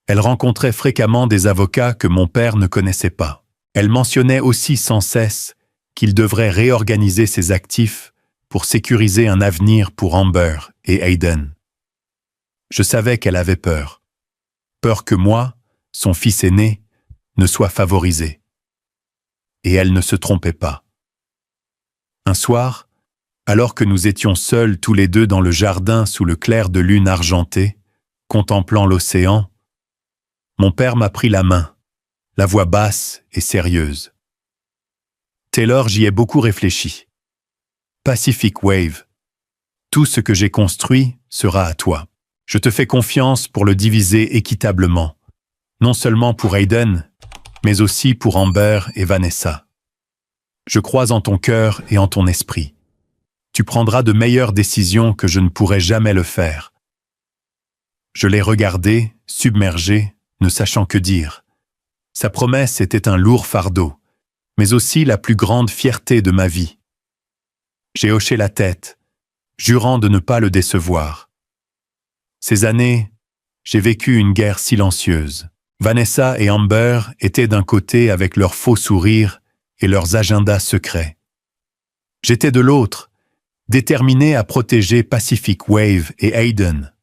Elle rencontrait fréquemment des avocats que mon père ne connaissait pas. Elle mentionnait aussi sans cesse qu'il devrait réorganiser ses actifs pour sécuriser un avenir pour Amber et Hayden. Je savais qu'elle avait peur. Peur que moi, son fils aîné, ne soit favorisé. Et elle ne se trompait pas. Un soir, alors que nous étions seuls tous les deux dans le jardin sous le clair de lune argentée, contemplant l'océan, mon père m'a pris la main, la voix basse et sérieuse. « Taylor, j'y ai beaucoup réfléchi. Pacific Wave, Tout ce que j'ai construit sera à toi. Je te fais confiance pour le diviser équitablement, non seulement pour Hayden, mais aussi pour Amber et Vanessa. Je crois en ton cœur et en ton esprit. Tu prendras de meilleures décisions que je ne pourrais jamais le faire. Je l'ai regardé, submergé, ne sachant que dire. Sa promesse était un lourd fardeau, mais aussi la plus grande fierté de ma vie. J'ai hoché la tête, jurant de ne pas le décevoir. Ces années, j'ai vécu une guerre silencieuse. Vanessa et Amber étaient d'un côté avec leurs faux sourires et leurs agendas secrets. J'étais de l'autre, déterminé à protéger Pacific Wave et Hayden.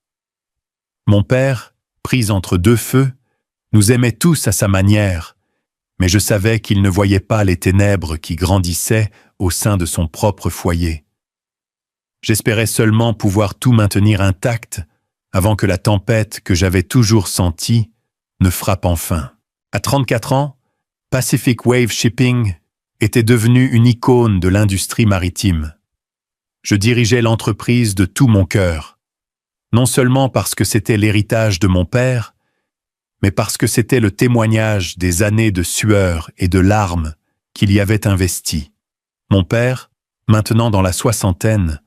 Mon père, pris entre deux feux, nous aimait tous à sa manière, mais je savais qu'il ne voyait pas les ténèbres qui grandissaient au sein de son propre foyer. J'espérais seulement pouvoir tout maintenir intact avant que la tempête que j'avais toujours sentie ne frappe enfin. À 34 ans, Pacific Wave Shipping était devenu une icône de l'industrie maritime. Je dirigeais l'entreprise de tout mon cœur, non seulement parce que c'était l'héritage de mon père, mais parce que c'était le témoignage des années de sueur et de larmes qu'il y avait investies. Mon père, maintenant dans la soixantaine,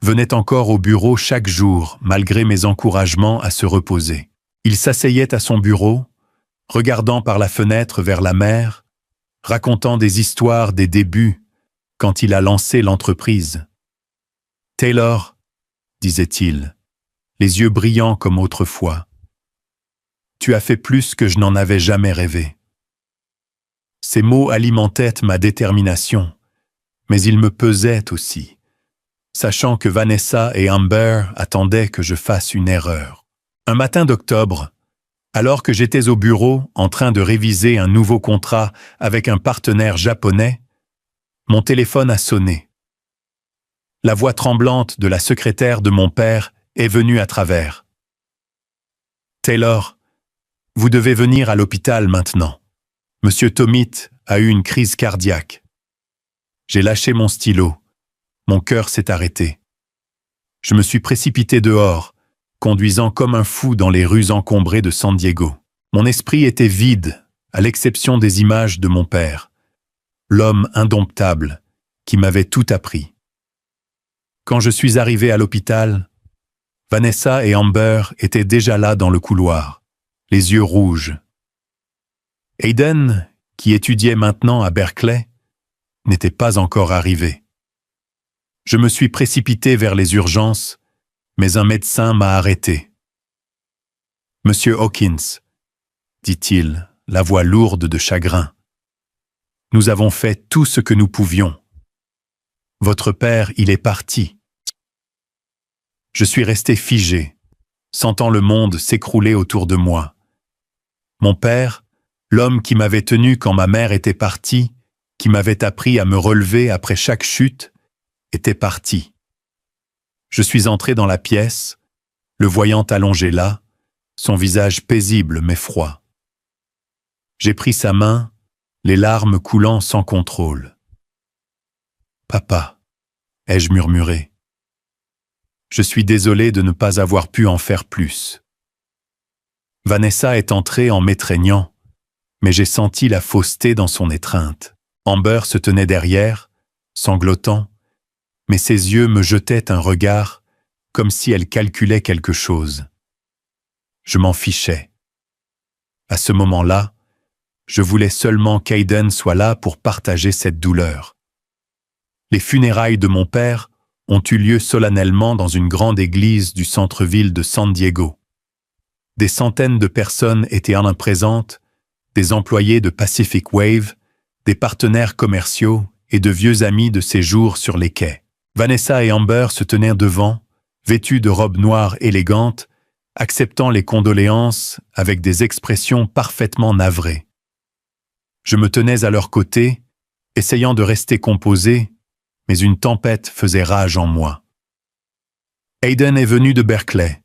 venait encore au bureau chaque jour malgré mes encouragements à se reposer. Il s'asseyait à son bureau, regardant par la fenêtre vers la mer, racontant des histoires des débuts quand il a lancé l'entreprise. « Taylor, disait-il, les yeux brillants comme autrefois, tu as fait plus que je n'en avais jamais rêvé. » Ces mots alimentaient ma détermination, mais ils me pesaient aussi, sachant que Vanessa et Amber attendaient que je fasse une erreur. Un matin d'octobre, alors que j'étais au bureau en train de réviser un nouveau contrat avec un partenaire japonais, mon téléphone a sonné. La voix tremblante de la secrétaire de mon père est venue à travers. « Taylor, vous devez venir à l'hôpital maintenant. Monsieur Tomit a eu une crise cardiaque. » J'ai lâché mon stylo. Mon cœur s'est arrêté. Je me suis précipité dehors, conduisant comme un fou dans les rues encombrées de San Diego. Mon esprit était vide, à l'exception des images de mon père, l'homme indomptable qui m'avait tout appris. Quand je suis arrivé à l'hôpital, Vanessa et Amber étaient déjà là dans le couloir, les yeux rouges. Hayden, qui étudiait maintenant à Berkeley, n'était pas encore arrivé. Je me suis précipité vers les urgences, mais un médecin m'a arrêté. « Monsieur Hawkins, dit-il, la voix lourde de chagrin, nous avons fait tout ce que nous pouvions. Votre père, il est parti. » Je suis resté figé, sentant le monde s'écrouler autour de moi. Mon père, l'homme qui m'avait tenu quand ma mère était partie, qui m'avait appris à me relever après chaque chute, était parti. Je suis entré dans la pièce, le voyant allongé là, son visage paisible mais froid. J'ai pris sa main, les larmes coulant sans contrôle. « Papa », ai-je murmuré. Je suis désolé de ne pas avoir pu en faire plus. Vanessa est entrée en m'étreignant, mais j'ai senti la fausseté dans son étreinte. Amber se tenait derrière, sanglotant, mais ses yeux me jetaient un regard comme si elle calculait quelque chose. Je m'en fichais. À ce moment-là, je voulais seulement qu'Hayden soit là pour partager cette douleur. Les funérailles de mon père ont eu lieu solennellement dans une grande église du centre-ville de San Diego. Des centaines de personnes étaient en présentes, des employés de Pacific Wave, des partenaires commerciaux et de vieux amis de séjour sur les quais. Vanessa et Amber se tenaient devant, vêtues de robes noires élégantes, acceptant les condoléances avec des expressions parfaitement navrées. Je me tenais à leur côté, essayant de rester composé, mais une tempête faisait rage en moi. Hayden est venu de Berkeley,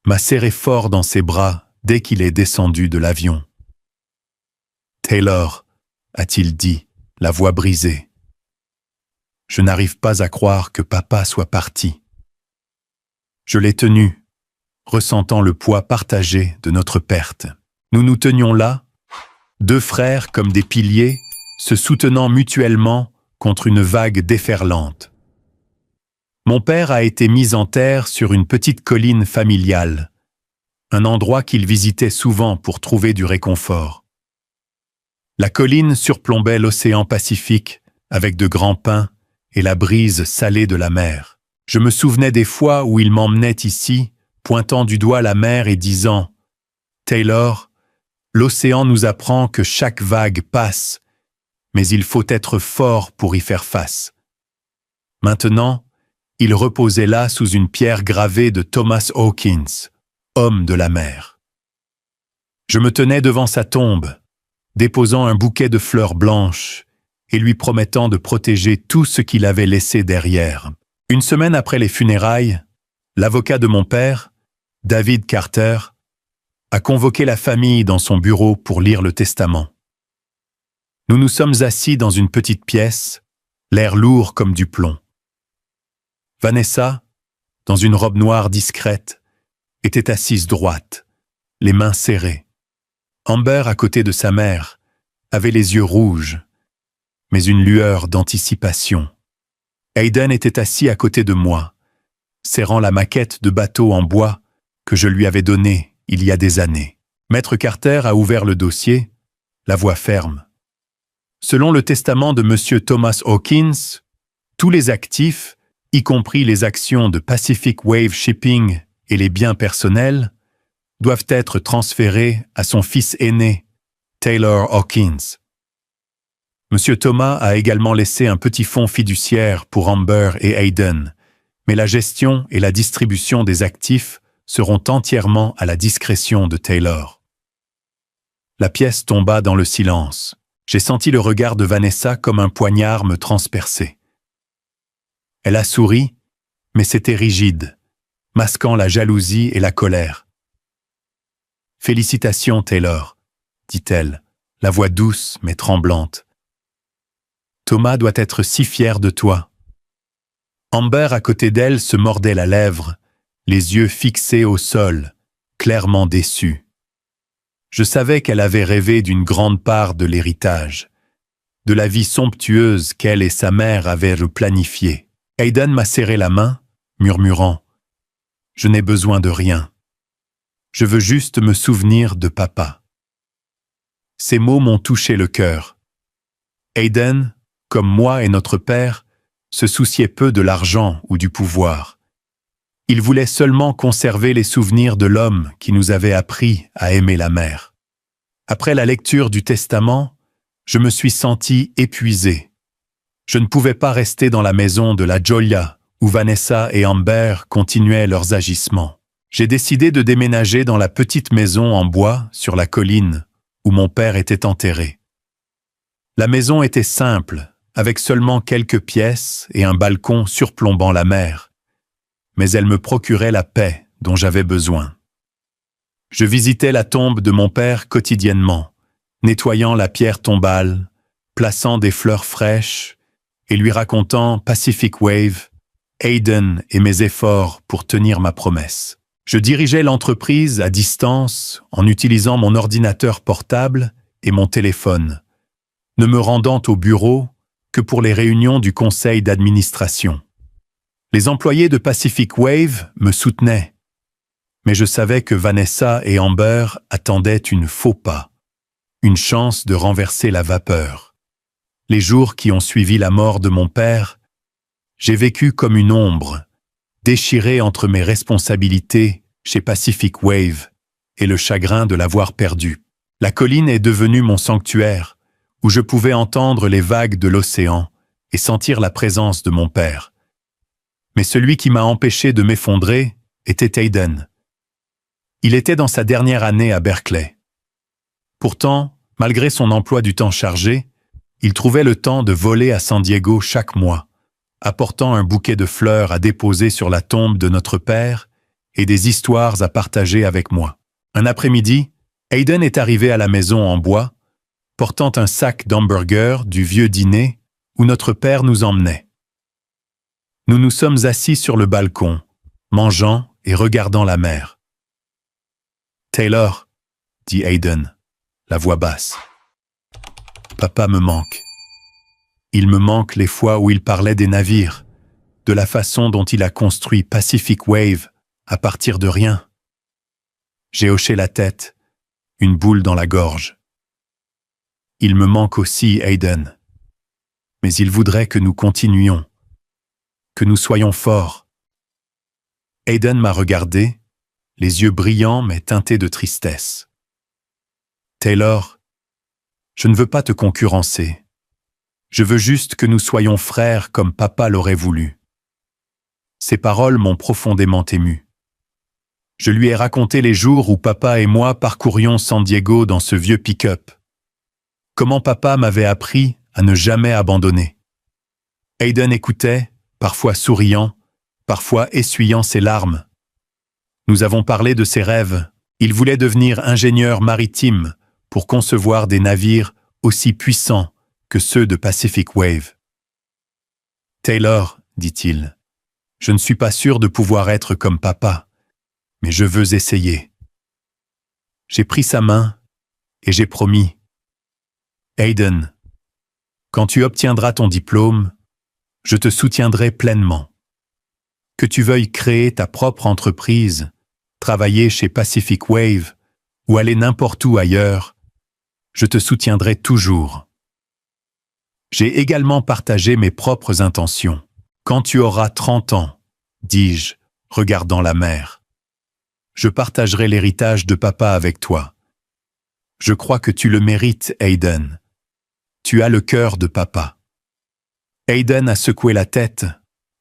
m'a serré fort dans ses bras dès qu'il est descendu de l'avion. « Taylor », a-t-il dit, la voix brisée. « Je n'arrive pas à croire que papa soit parti. Je l'ai tenu, ressentant le poids partagé de notre perte. Nous nous tenions là, deux frères comme des piliers, se soutenant mutuellement contre une vague déferlante. Mon père a été mis en terre sur une petite colline familiale, un endroit qu'il visitait souvent pour trouver du réconfort. La colline surplombait l'océan Pacifique avec de grands pins et la brise salée de la mer. Je me souvenais des fois où il m'emmenait ici, pointant du doigt la mer et disant « Taylor, l'océan nous apprend que chaque vague passe, mais il faut être fort pour y faire face. » Maintenant, il reposait là sous une pierre gravée de Thomas Hawkins, homme de la mer. Je me tenais devant sa tombe, déposant un bouquet de fleurs blanches et lui promettant de protéger tout ce qu'il avait laissé derrière. Une semaine après les funérailles, l'avocat de mon père, David Carter, a convoqué la famille dans son bureau pour lire le testament. Nous nous sommes assis dans une petite pièce, l'air lourd comme du plomb. Vanessa, dans une robe noire discrète, était assise droite, les mains serrées. Amber, à côté de sa mère, avait les yeux rouges, mais une lueur d'anticipation. Hayden était assis à côté de moi, serrant la maquette de bateau en bois que je lui avais donnée il y a des années. Maître Carter a ouvert le dossier, la voix ferme. Selon le testament de M. Thomas Hawkins, tous les actifs, y compris les actions de Pacific Wave Shipping et les biens personnels, doivent être transférés à son fils aîné, Taylor Hawkins. M. Thomas a également laissé un petit fonds fiduciaire pour Amber et Hayden, mais la gestion et la distribution des actifs seront entièrement à la discrétion de Taylor. La pièce tomba dans le silence. J'ai senti le regard de Vanessa comme un poignard me transpercer. Elle a souri, mais c'était rigide, masquant la jalousie et la colère. « Félicitations, Taylor, » dit-elle, la voix douce mais tremblante. « Thomas doit être si fier de toi. » Amber, à côté d'elle, se mordait la lèvre, les yeux fixés au sol, clairement déçue. Je savais qu'elle avait rêvé d'une grande part de l'héritage, de la vie somptueuse qu'elle et sa mère avaient replanifiée. Hayden m'a serré la main, murmurant « Je n'ai besoin de rien. Je veux juste me souvenir de papa. » Ces mots m'ont touché le cœur. Hayden, comme moi et notre père, se souciait peu de l'argent ou du pouvoir. Il voulait seulement conserver les souvenirs de l'homme qui nous avait appris à aimer la mer. Après la lecture du testament, je me suis senti épuisé. Je ne pouvais pas rester dans la maison de la Gioia où Vanessa et Amber continuaient leurs agissements. J'ai décidé de déménager dans la petite maison en bois sur la colline où mon père était enterré. La maison était simple, avec seulement quelques pièces et un balcon surplombant la mer, mais elle me procurait la paix dont j'avais besoin. Je visitais la tombe de mon père quotidiennement, nettoyant la pierre tombale, plaçant des fleurs fraîches et lui racontant Pacific Wave, Hayden et mes efforts pour tenir ma promesse. Je dirigeais l'entreprise à distance en utilisant mon ordinateur portable et mon téléphone, ne me rendant au bureau que pour les réunions du conseil d'administration. Les employés de Pacific Wave me soutenaient, mais je savais que Vanessa et Amber attendaient une faux pas, une chance de renverser la vapeur. Les jours qui ont suivi la mort de mon père, j'ai vécu comme une ombre, déchiré entre mes responsabilités chez Pacific Wave et le chagrin de l'avoir perdu. La colline est devenue mon sanctuaire, où je pouvais entendre les vagues de l'océan et sentir la présence de mon père. Mais celui qui m'a empêché de m'effondrer était Hayden. Il était dans sa dernière année à Berkeley. Pourtant, malgré son emploi du temps chargé, il trouvait le temps de voler à San Diego chaque mois, apportant un bouquet de fleurs à déposer sur la tombe de notre père et des histoires à partager avec moi. Un après-midi, Hayden est arrivé à la maison en bois, portant un sac d'hamburgers du vieux dîner où notre père nous emmenait. Nous nous sommes assis sur le balcon, mangeant et regardant la mer. « Taylor, » dit Hayden, la voix basse. « Papa me manque. Il me manque les fois où il parlait des navires, de la façon dont il a construit Pacific Wave à partir de rien. » J'ai hoché la tête, une boule dans la gorge. Il me manque aussi, Hayden. Mais il voudrait que nous continuions, que nous soyons forts. Hayden m'a regardé, les yeux brillants mais teintés de tristesse. Taylor, je ne veux pas te concurrencer. Je veux juste que nous soyons frères comme papa l'aurait voulu. Ces paroles m'ont profondément ému. Je lui ai raconté les jours où papa et moi parcourions San Diego dans ce vieux pick-up. Comment papa m'avait appris à ne jamais abandonner. Hayden écoutait, parfois souriant, parfois essuyant ses larmes. Nous avons parlé de ses rêves. Il voulait devenir ingénieur maritime pour concevoir des navires aussi puissants que ceux de Pacific Wave. « Taylor, » dit-il, « je ne suis pas sûr de pouvoir être comme papa, mais je veux essayer. » J'ai pris sa main et j'ai promis. « Hayden, quand tu obtiendras ton diplôme, je te soutiendrai pleinement. Que tu veuilles créer ta propre entreprise, travailler chez Pacific Wave ou aller n'importe où ailleurs, je te soutiendrai toujours. J'ai également partagé mes propres intentions. Quand tu auras 30 ans, dis-je, regardant la mer, je partagerai l'héritage de papa avec toi. Je crois que tu le mérites, Hayden. Tu as le cœur de papa. » Hayden a secoué la tête,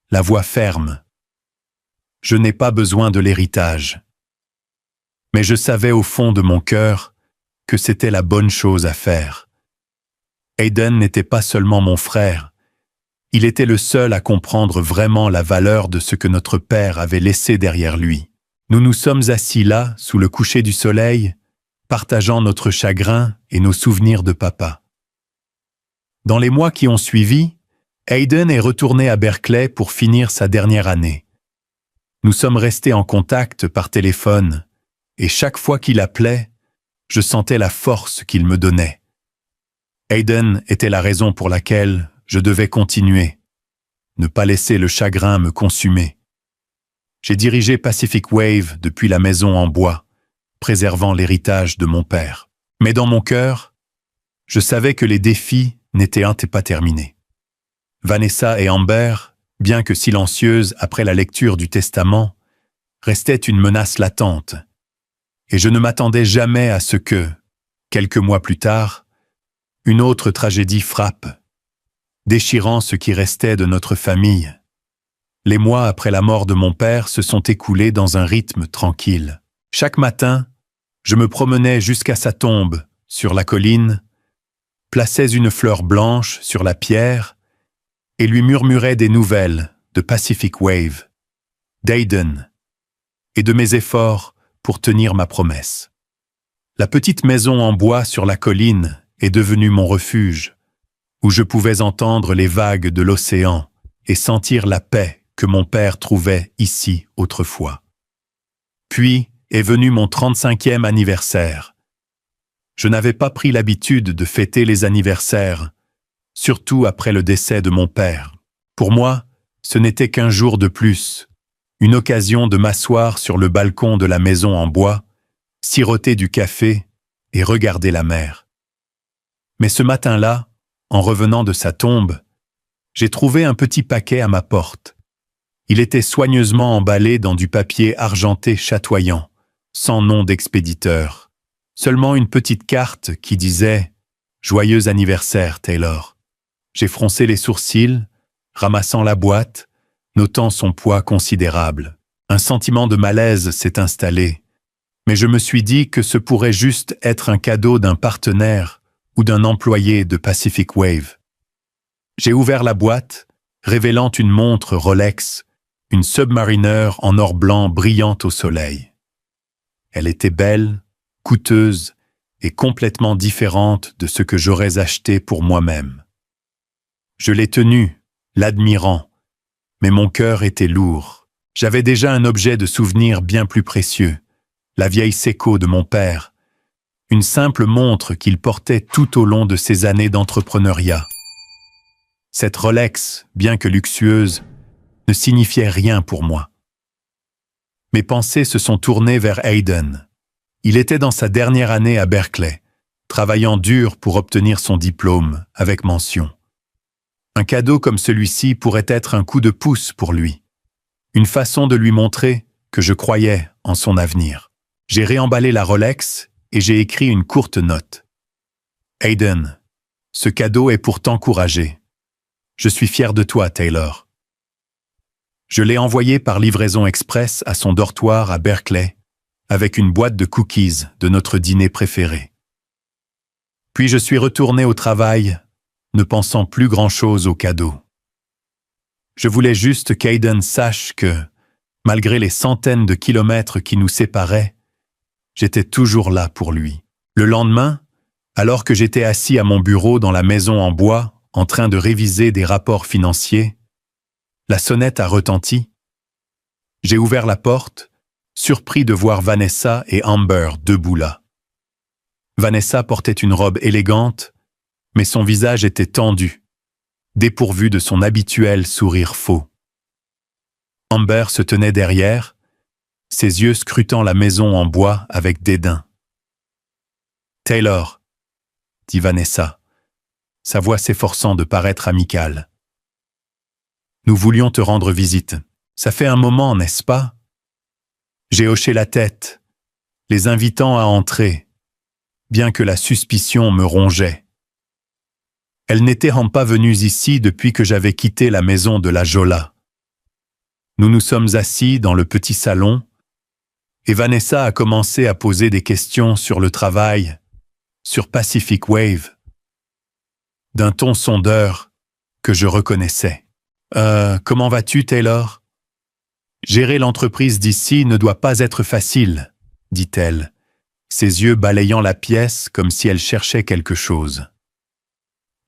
la voix ferme. Je n'ai pas besoin de l'héritage. Mais je savais au fond de mon cœur que c'était la bonne chose à faire. Hayden n'était pas seulement mon frère, il était le seul à comprendre vraiment la valeur de ce que notre père avait laissé derrière lui. Nous nous sommes assis là, sous le coucher du soleil, partageant notre chagrin et nos souvenirs de papa. Dans les mois qui ont suivi, Hayden est retourné à Berkeley pour finir sa dernière année. Nous sommes restés en contact par téléphone, et chaque fois qu'il appelait, je sentais la force qu'il me donnait. Hayden était la raison pour laquelle je devais continuer, ne pas laisser le chagrin me consumer. J'ai dirigé Pacific Wave depuis la maison en bois, préservant l'héritage de mon père. Mais dans mon cœur, je savais que les défis n'étaient pas terminés. Vanessa et Amber, bien que silencieuses après la lecture du testament, restaient une menace latente. Et je ne m'attendais jamais à ce que, quelques mois plus tard, une autre tragédie frappe, déchirant ce qui restait de notre famille. Les mois après la mort de mon père se sont écoulés dans un rythme tranquille. Chaque matin, je me promenais jusqu'à sa tombe, sur la colline, plaçais une fleur blanche sur la pierre et lui murmurais des nouvelles de Pacific Wave, d'Hayden et de mes efforts pour tenir ma promesse. La petite maison en bois sur la colline est devenue mon refuge, où je pouvais entendre les vagues de l'océan et sentir la paix que mon père trouvait ici autrefois. Puis est venu mon 35e anniversaire. Je n'avais pas pris l'habitude de fêter les anniversaires, surtout après le décès de mon père. Pour moi, ce n'était qu'un jour de plus, une occasion de m'asseoir sur le balcon de la maison en bois, siroter du café et regarder la mer. Mais ce matin-là, en revenant de sa tombe, j'ai trouvé un petit paquet à ma porte. Il était soigneusement emballé dans du papier argenté chatoyant, sans nom d'expéditeur. Seulement une petite carte qui disait « Joyeux anniversaire, Taylor ». J'ai froncé les sourcils, ramassant la boîte, notant son poids considérable. Un sentiment de malaise s'est installé, mais je me suis dit que ce pourrait juste être un cadeau d'un partenaire ou d'un employé de Pacific Wave. J'ai ouvert la boîte, révélant une montre Rolex, une Submariner en or blanc brillante au soleil. Elle était belle, coûteuse et complètement différente de ce que j'aurais acheté pour moi-même. Je l'ai tenue, l'admirant, mais mon cœur était lourd. J'avais déjà un objet de souvenir bien plus précieux, la vieille Seiko de mon père, une simple montre qu'il portait tout au long de ses années d'entrepreneuriat. Cette Rolex, bien que luxueuse, ne signifiait rien pour moi. Mes pensées se sont tournées vers Hayden. Il était dans sa dernière année à Berkeley, travaillant dur pour obtenir son diplôme avec mention. Un cadeau comme celui-ci pourrait être un coup de pouce pour lui, une façon de lui montrer que je croyais en son avenir. J'ai réemballé la Rolex et j'ai écrit une courte note. Hayden, ce cadeau est pour t'encourager. Je suis fier de toi, Taylor. Je l'ai envoyé par livraison express à son dortoir à Berkeley, avec une boîte de cookies de notre dîner préféré. Puis je suis retourné au travail, ne pensant plus grand-chose au cadeau. Je voulais juste qu'Hayden sache que, malgré les centaines de kilomètres qui nous séparaient, j'étais toujours là pour lui. Le lendemain, alors que j'étais assis à mon bureau dans la maison en bois, en train de réviser des rapports financiers, la sonnette a retenti. J'ai ouvert la porte, surpris de voir Vanessa et Amber debout là. Vanessa portait une robe élégante, mais son visage était tendu, dépourvu de son habituel sourire faux. Amber se tenait derrière, ses yeux scrutant la maison en bois avec dédain. « Taylor », dit Vanessa, sa voix s'efforçant de paraître amicale. « Nous voulions te rendre visite. Ça fait un moment, n'est-ce pas ?» J'ai hoché la tête, les invitant à entrer, bien que la suspicion me rongeait. Elles n'étaient pas venues ici depuis que j'avais quitté la maison de la Jola. Nous nous sommes assis dans le petit salon, et Vanessa a commencé à poser des questions sur le travail, sur Pacific Wave, d'un ton sondeur que je reconnaissais. « Comment vas-tu, Taylor ? » « Gérer l'entreprise d'ici ne doit pas être facile, » dit-elle, ses yeux balayant la pièce comme si elle cherchait quelque chose.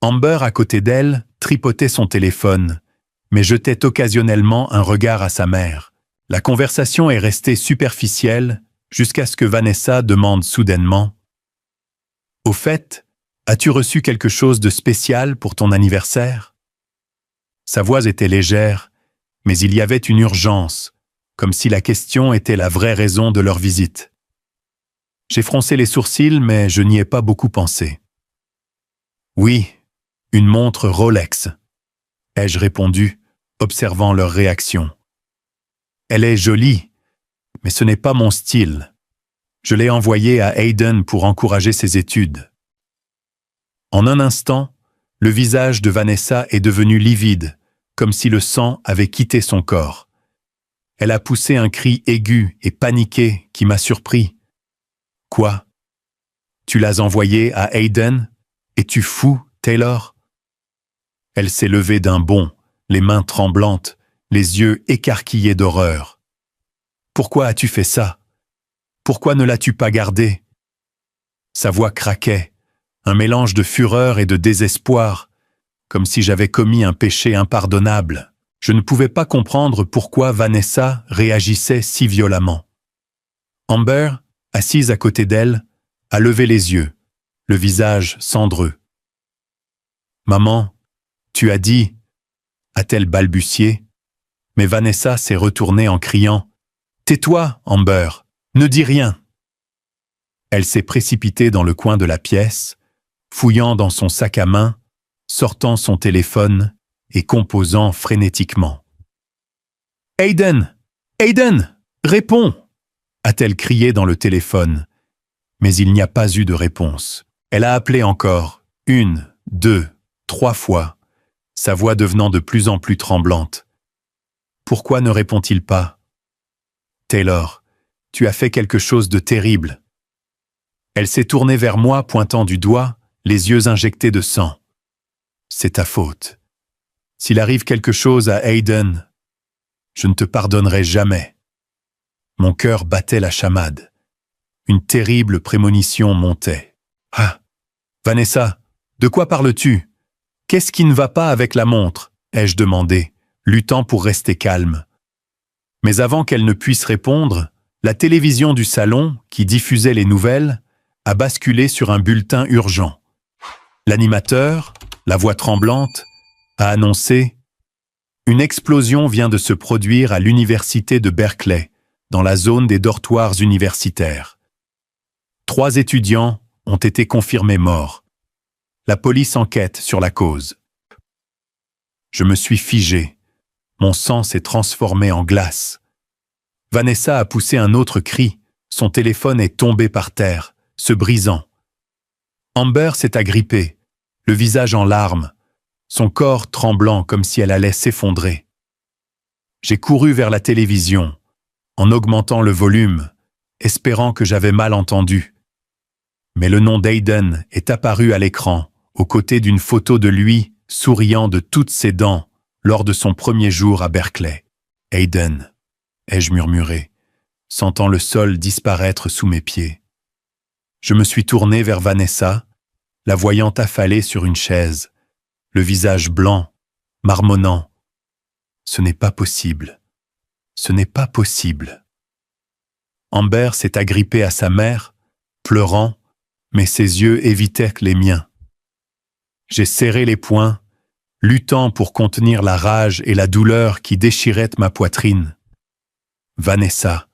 Amber, à côté d'elle, tripotait son téléphone, mais jetait occasionnellement un regard à sa mère. La conversation est restée superficielle jusqu'à ce que Vanessa demande soudainement « Au fait, as-tu reçu quelque chose de spécial pour ton anniversaire ?» Sa voix était légère, mais il y avait une urgence, comme si la question était la vraie raison de leur visite. J'ai froncé les sourcils, mais je n'y ai pas beaucoup pensé. « Oui, une montre Rolex », ai-je répondu, observant leur réaction. « Elle est jolie, mais ce n'est pas mon style. Je l'ai envoyée à Hayden pour encourager ses études. » En un instant, le visage de Vanessa est devenu livide, comme si le sang avait quitté son corps. Elle a poussé un cri aigu et paniqué qui m'a surpris. « Quoi ? Tu l'as envoyé à Hayden ? Es-tu fou, Taylor ?» Elle s'est levée d'un bond, les mains tremblantes, les yeux écarquillés d'horreur. « Pourquoi as-tu fait ça ? Pourquoi ne l'as-tu pas gardé ?» Sa voix craquait, un mélange de fureur et de désespoir, comme si j'avais commis un péché impardonnable. Je ne pouvais pas comprendre pourquoi Vanessa réagissait si violemment. Amber, assise à côté d'elle, a levé les yeux, le visage cendreux. « Maman, tu as dit, » a-t-elle balbutié, mais Vanessa s'est retournée en criant « Tais-toi, Amber, ne dis rien !» Elle s'est précipitée dans le coin de la pièce, fouillant dans son sac à main, sortant son téléphone et composant frénétiquement. « Hayden! Hayden! Réponds !» a-t-elle crié dans le téléphone, mais il n'y a pas eu de réponse. Elle a appelé encore, 1, 2, 3 fois, sa voix devenant de plus en plus tremblante. Pourquoi ne répond-il pas ? Taylor, tu as fait quelque chose de terrible. Elle s'est tournée vers moi, pointant du doigt, les yeux injectés de sang. C'est ta faute. S'il arrive quelque chose à Hayden, je ne te pardonnerai jamais. Mon cœur battait la chamade. Une terrible prémonition montait. Ah, Vanessa, de quoi parles-tu ? Qu'est-ce qui ne va pas avec la montre ? Ai-je demandé, luttant pour rester calme. Mais avant qu'elle ne puisse répondre, la télévision du salon, qui diffusait les nouvelles, a basculé sur un bulletin urgent. L'animateur, la voix tremblante, a annoncé « Une explosion vient de se produire à l'université de Berkeley, dans la zone des dortoirs universitaires. 3 étudiants ont été confirmés morts. La police enquête sur la cause. » Je me suis figé. Mon sang s'est transformé en glace. Vanessa a poussé un autre cri. Son téléphone est tombé par terre, se brisant. Amber s'est agrippée, le visage en larmes, son corps tremblant comme si elle allait s'effondrer. J'ai couru vers la télévision, en augmentant le volume, espérant que j'avais mal entendu. Mais le nom d'Aiden est apparu à l'écran, aux côtés d'une photo de lui, souriant de toutes ses dents, lors de son premier jour à Berkeley. « Aiden », ai-je murmuré, sentant le sol disparaître sous mes pieds. Je me suis tourné vers Vanessa, la voyant affalée sur une chaise, le visage blanc, marmonnant. « Ce n'est pas possible. Ce n'est pas possible. » Amber s'est agrippée à sa mère, pleurant, mais ses yeux évitaient les miens. J'ai serré les poings, luttant pour contenir la rage et la douleur qui déchiraient ma poitrine. « Vanessa »,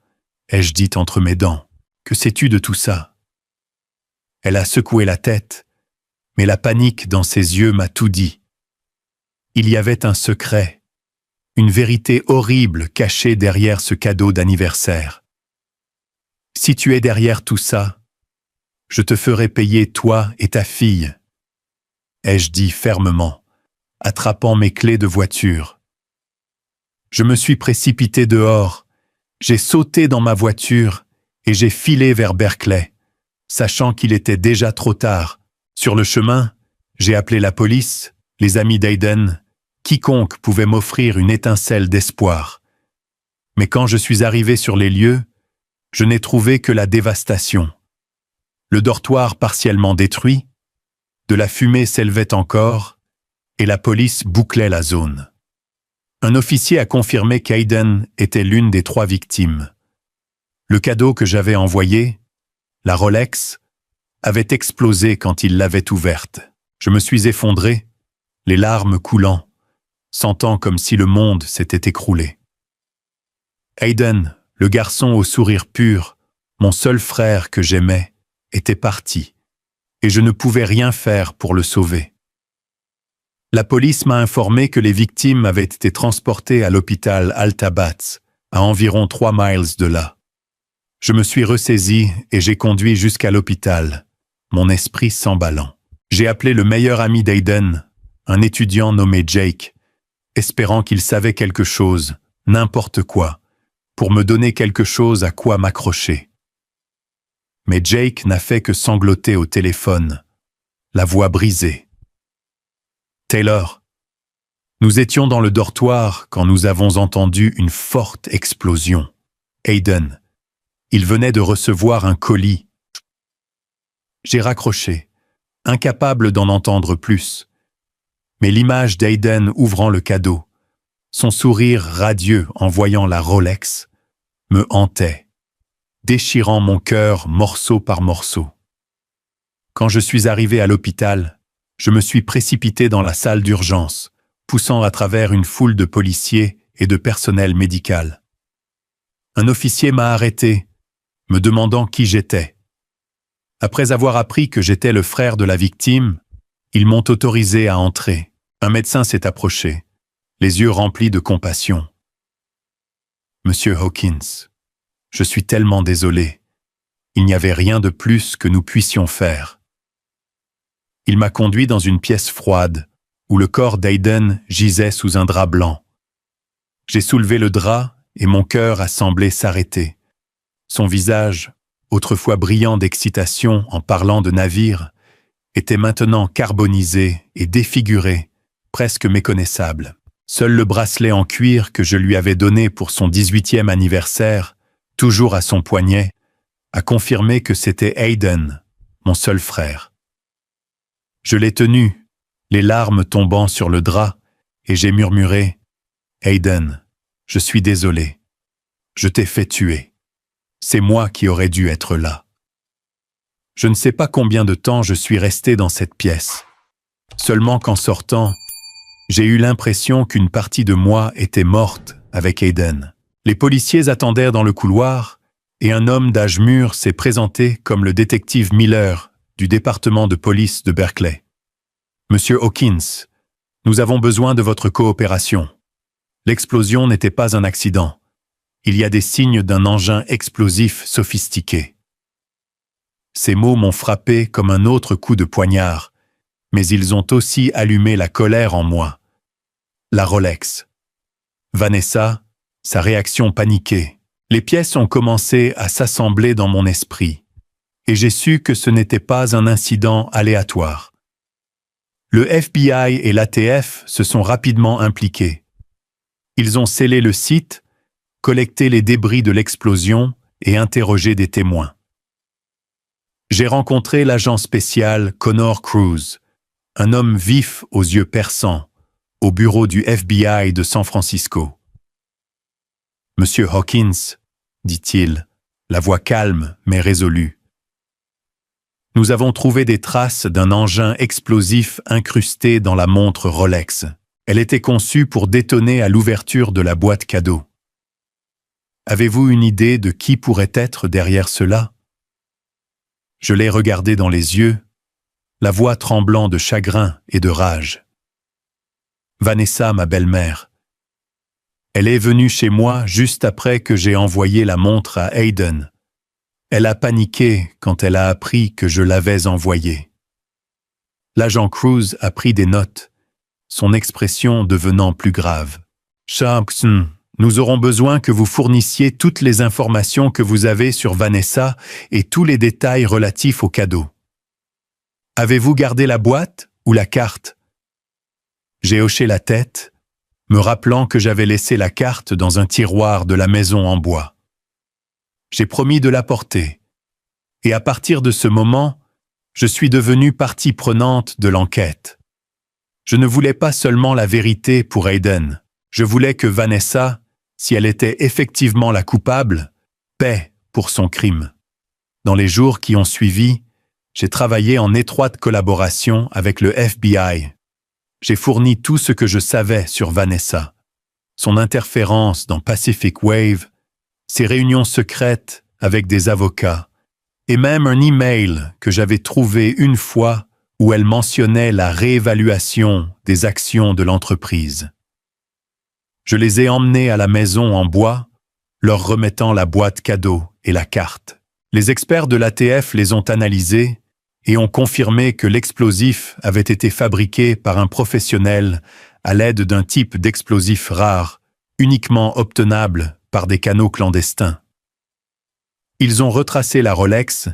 ai-je dit entre mes dents, « que sais-tu de tout ça ?» Elle a secoué la tête, mais la panique dans ses yeux m'a tout dit. Il y avait un secret, une vérité horrible cachée derrière ce cadeau d'anniversaire. « Si tu es derrière tout ça, je te ferai payer toi et ta fille, » ai-je dit fermement, attrapant mes clés de voiture. Je me suis précipité dehors, j'ai sauté dans ma voiture et j'ai filé vers Berkeley, sachant qu'il était déjà trop tard. Sur le chemin, j'ai appelé la police, les amis d'Aiden, quiconque pouvait m'offrir une étincelle d'espoir. Mais quand je suis arrivé sur les lieux, je n'ai trouvé que la dévastation. Le dortoir partiellement détruit, de la fumée s'élevait encore, et la police bouclait la zone. Un officier a confirmé qu'Aiden était l'une des 3 victimes. Le cadeau que j'avais envoyé, la Rolex, avait explosé quand il l'avait ouverte. Je me suis effondré, les larmes coulant, sentant comme si le monde s'était écroulé. Aiden, le garçon au sourire pur, mon seul frère que j'aimais, était parti, et je ne pouvais rien faire pour le sauver. La police m'a informé que les victimes avaient été transportées à l'hôpital Altabatz, à environ 3 miles de là. Je me suis ressaisi et j'ai conduit jusqu'à l'hôpital, mon esprit s'emballant. J'ai appelé le meilleur ami d'Aiden, un étudiant nommé Jake, espérant qu'il savait quelque chose, n'importe quoi, pour me donner quelque chose à quoi m'accrocher. Mais Jake n'a fait que sangloter au téléphone, la voix brisée. Taylor, nous étions dans le dortoir quand nous avons entendu une forte explosion. Aiden, il venait de recevoir un colis. J'ai raccroché, incapable d'en entendre plus. Mais l'image d'Aiden ouvrant le cadeau, son sourire radieux en voyant la Rolex, me hantait, déchirant mon cœur morceau par morceau. Quand je suis arrivé à l'hôpital, je me suis précipité dans la salle d'urgence, poussant à travers une foule de policiers et de personnel médical. Un officier m'a arrêté, me demandant qui j'étais. Après avoir appris que j'étais le frère de la victime, ils m'ont autorisé à entrer. Un médecin s'est approché, les yeux remplis de compassion. « Monsieur Hawkins, je suis tellement désolé. Il n'y avait rien de plus que nous puissions faire. » Il m'a conduit dans une pièce froide, où le corps d'Aiden gisait sous un drap blanc. J'ai soulevé le drap et mon cœur a semblé s'arrêter. Son visage, autrefois brillant d'excitation en parlant de navire, était maintenant carbonisé et défiguré, presque méconnaissable. Seul le bracelet en cuir que je lui avais donné pour son 18e anniversaire, toujours à son poignet, a confirmé que c'était Aiden, mon seul frère. Je l'ai tenu, les larmes tombant sur le drap, et j'ai murmuré « Aiden, je suis désolé. Je t'ai fait tuer. C'est moi qui aurais dû être là. Je ne sais pas combien de temps je suis resté dans cette pièce. Seulement qu'en sortant, j'ai eu l'impression qu'une partie de moi était morte avec Aiden. Les policiers attendirent dans le couloir et un homme d'âge mûr s'est présenté comme le détective Miller du département de police de Berkeley. Monsieur Hawkins, nous avons besoin de votre coopération. L'explosion n'était pas un accident. Il y a des signes d'un engin explosif sophistiqué. Ces mots m'ont frappé comme un autre coup de poignard, mais ils ont aussi allumé la colère en moi. La Rolex. Vanessa, sa réaction paniquée. Les pièces ont commencé à s'assembler dans mon esprit, et j'ai su que ce n'était pas un incident aléatoire. Le FBI et l'ATF se sont rapidement impliqués. Ils ont scellé le site, collecté les débris de l'explosion et interrogé des témoins. J'ai rencontré l'agent spécial Connor Cruz, un homme vif aux yeux perçants, au bureau du FBI de San Francisco. « Monsieur Hawkins, dit-il, la voix calme mais résolue. Nous avons trouvé des traces d'un engin explosif incrusté dans la montre Rolex. Elle était conçue pour détonner à l'ouverture de la boîte cadeau. Avez-vous une idée de qui pourrait être derrière cela ? » Je l'ai regardé dans les yeux, la voix tremblant de chagrin et de rage. Vanessa, ma belle-mère. Elle est venue chez moi juste après que j'ai envoyé la montre à Aiden. Elle a paniqué quand elle a appris que je l'avais envoyée. L'agent Cruz a pris des notes, son expression devenant plus grave. « Sharpson, nous aurons besoin que vous fournissiez toutes les informations que vous avez sur Vanessa et tous les détails relatifs au cadeau. Avez-vous gardé la boîte ou la carte ?» J'ai hoché la tête, me rappelant que j'avais laissé la carte dans un tiroir de la maison en bois. J'ai promis de l'apporter, et à partir de ce moment, je suis devenue partie prenante de l'enquête. Je ne voulais pas seulement la vérité pour Aiden, je voulais que Vanessa, si elle était effectivement la coupable, paie pour son crime. Dans les jours qui ont suivi, j'ai travaillé en étroite collaboration avec le FBI. J'ai fourni tout ce que je savais sur Vanessa, son interférence dans Pacific Wave, ses réunions secrètes avec des avocats, et même un email que j'avais trouvé une fois où elle mentionnait la réévaluation des actions de l'entreprise. Je les ai emmenés à la maison en bois, leur remettant la boîte cadeau et la carte. Les experts de l'ATF les ont analysés et ont confirmé que l'explosif avait été fabriqué par un professionnel à l'aide d'un type d'explosif rare, uniquement obtenable par des canaux clandestins. Ils ont retracé la Rolex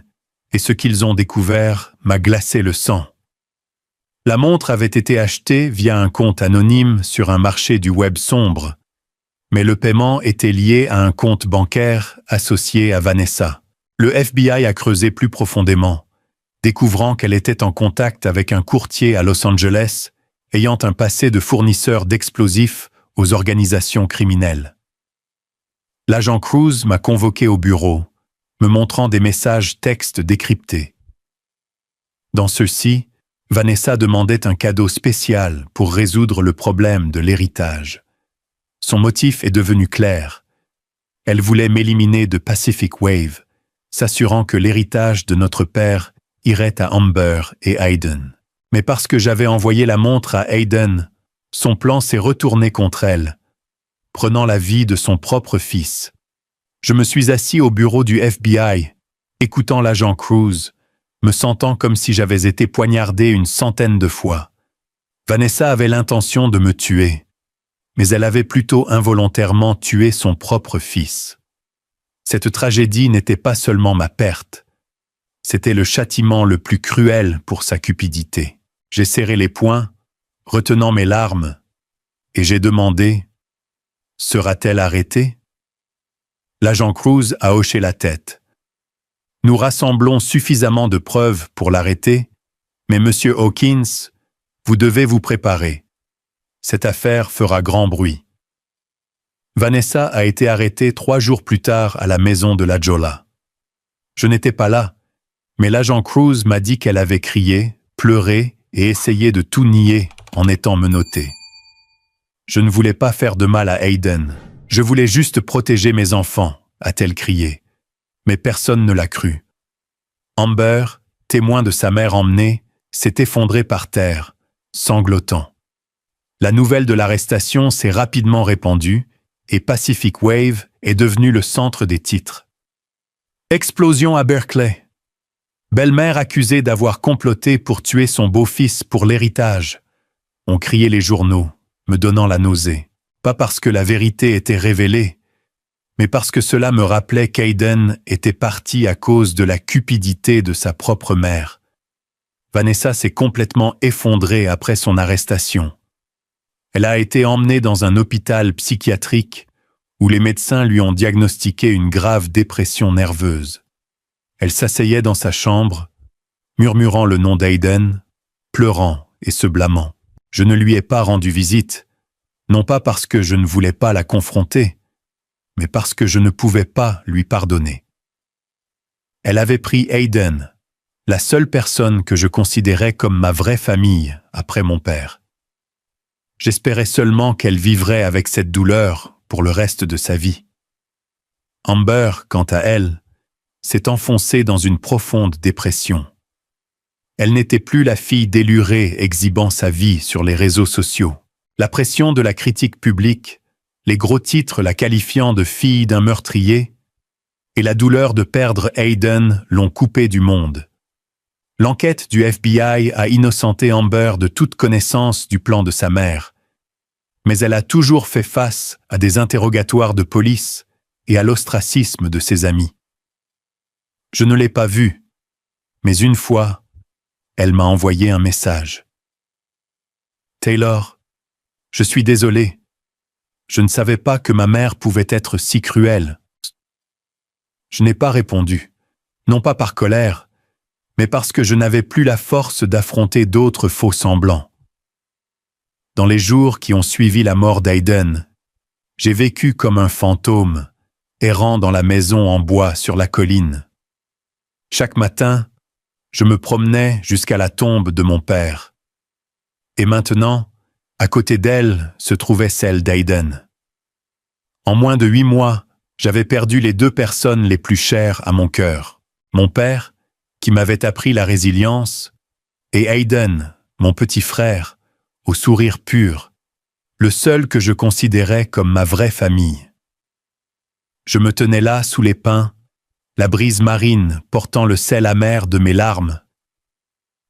et ce qu'ils ont découvert m'a glacé le sang. La montre avait été achetée via un compte anonyme sur un marché du web sombre, mais le paiement était lié à un compte bancaire associé à Vanessa. Le FBI a creusé plus profondément, découvrant qu'elle était en contact avec un courtier à Los Angeles ayant un passé de fournisseur d'explosifs aux organisations criminelles. L'agent Cruz m'a convoqué au bureau, me montrant des messages textes décryptés. Dans ceux-ci, Vanessa demandait un cadeau spécial pour résoudre le problème de l'héritage. Son motif est devenu clair. Elle voulait m'éliminer de Pacific Wave, s'assurant que l'héritage de notre père irait à Amber et Aiden. Mais parce que j'avais envoyé la montre à Aiden, son plan s'est retourné contre elle, prenant la vie de son propre fils. Je me suis assis au bureau du FBI, écoutant l'agent Cruz, me sentant comme si j'avais été poignardé une centaine de fois. Vanessa avait l'intention de me tuer, mais elle avait plutôt involontairement tué son propre fils. Cette tragédie n'était pas seulement ma perte, c'était le châtiment le plus cruel pour sa cupidité. J'ai serré les poings, retenant mes larmes, et j'ai demandé « Sera-t-elle arrêtée ?» L'agent Cruz a hoché la tête. Nous rassemblons suffisamment de preuves pour l'arrêter, mais Monsieur Hawkins, vous devez vous préparer. Cette affaire fera grand bruit. Vanessa a été arrêtée 3 jours plus tard à la maison de la Jolla. Je n'étais pas là, mais l'agent Cruz m'a dit qu'elle avait crié, pleuré et essayé de tout nier en étant menottée. Je ne voulais pas faire de mal à Hayden. Je voulais juste protéger mes enfants, a-t-elle crié. Mais personne ne l'a cru. Amber, témoin de sa mère emmenée, s'est effondrée par terre, sanglotant. La nouvelle de l'arrestation s'est rapidement répandue et Pacific Wave est devenu le centre des titres. Explosion à Berkeley. Belle-mère accusée d'avoir comploté pour tuer son beau-fils pour l'héritage. Ont crié les journaux, me donnant la nausée. Pas parce que la vérité était révélée, mais parce que cela me rappelait qu'Hayden était parti à cause de la cupidité de sa propre mère. Vanessa s'est complètement effondrée après son arrestation. Elle a été emmenée dans un hôpital psychiatrique où les médecins lui ont diagnostiqué une grave dépression nerveuse. Elle s'asseyait dans sa chambre, murmurant le nom d'Hayden, pleurant et se blâmant. Je ne lui ai pas rendu visite, non pas parce que je ne voulais pas la confronter, mais parce que je ne pouvais pas lui pardonner. Elle avait pris Hayden, la seule personne que je considérais comme ma vraie famille après mon père. J'espérais seulement qu'elle vivrait avec cette douleur pour le reste de sa vie. Amber, quant à elle, s'est enfoncée dans une profonde dépression. Elle n'était plus la fille délurée exhibant sa vie sur les réseaux sociaux. La pression de la critique publique, les gros titres la qualifiant de fille d'un meurtrier, et la douleur de perdre Hayden l'ont coupée du monde. L'enquête du FBI a innocenté Amber de toute connaissance du plan de sa mère, mais elle a toujours fait face à des interrogatoires de police et à l'ostracisme de ses amis. Je ne l'ai pas vue, mais une fois, elle m'a envoyé un message. « Taylor, je suis désolé. Je ne savais pas que ma mère pouvait être si cruelle. » Je n'ai pas répondu, non pas par colère, mais parce que je n'avais plus la force d'affronter d'autres faux semblants. Dans les jours qui ont suivi la mort d'Hayden, j'ai vécu comme un fantôme, errant dans la maison en bois sur la colline. Chaque matin, je me promenais jusqu'à la tombe de mon père. Et maintenant, à côté d'elle se trouvait celle d'Hayden. En moins de 8 mois, j'avais perdu les 2 personnes les plus chères à mon cœur. Mon père, qui m'avait appris la résilience, et Hayden, mon petit frère, au sourire pur, le seul que je considérais comme ma vraie famille. Je me tenais là sous les pins, la brise marine portant le sel amer de mes larmes.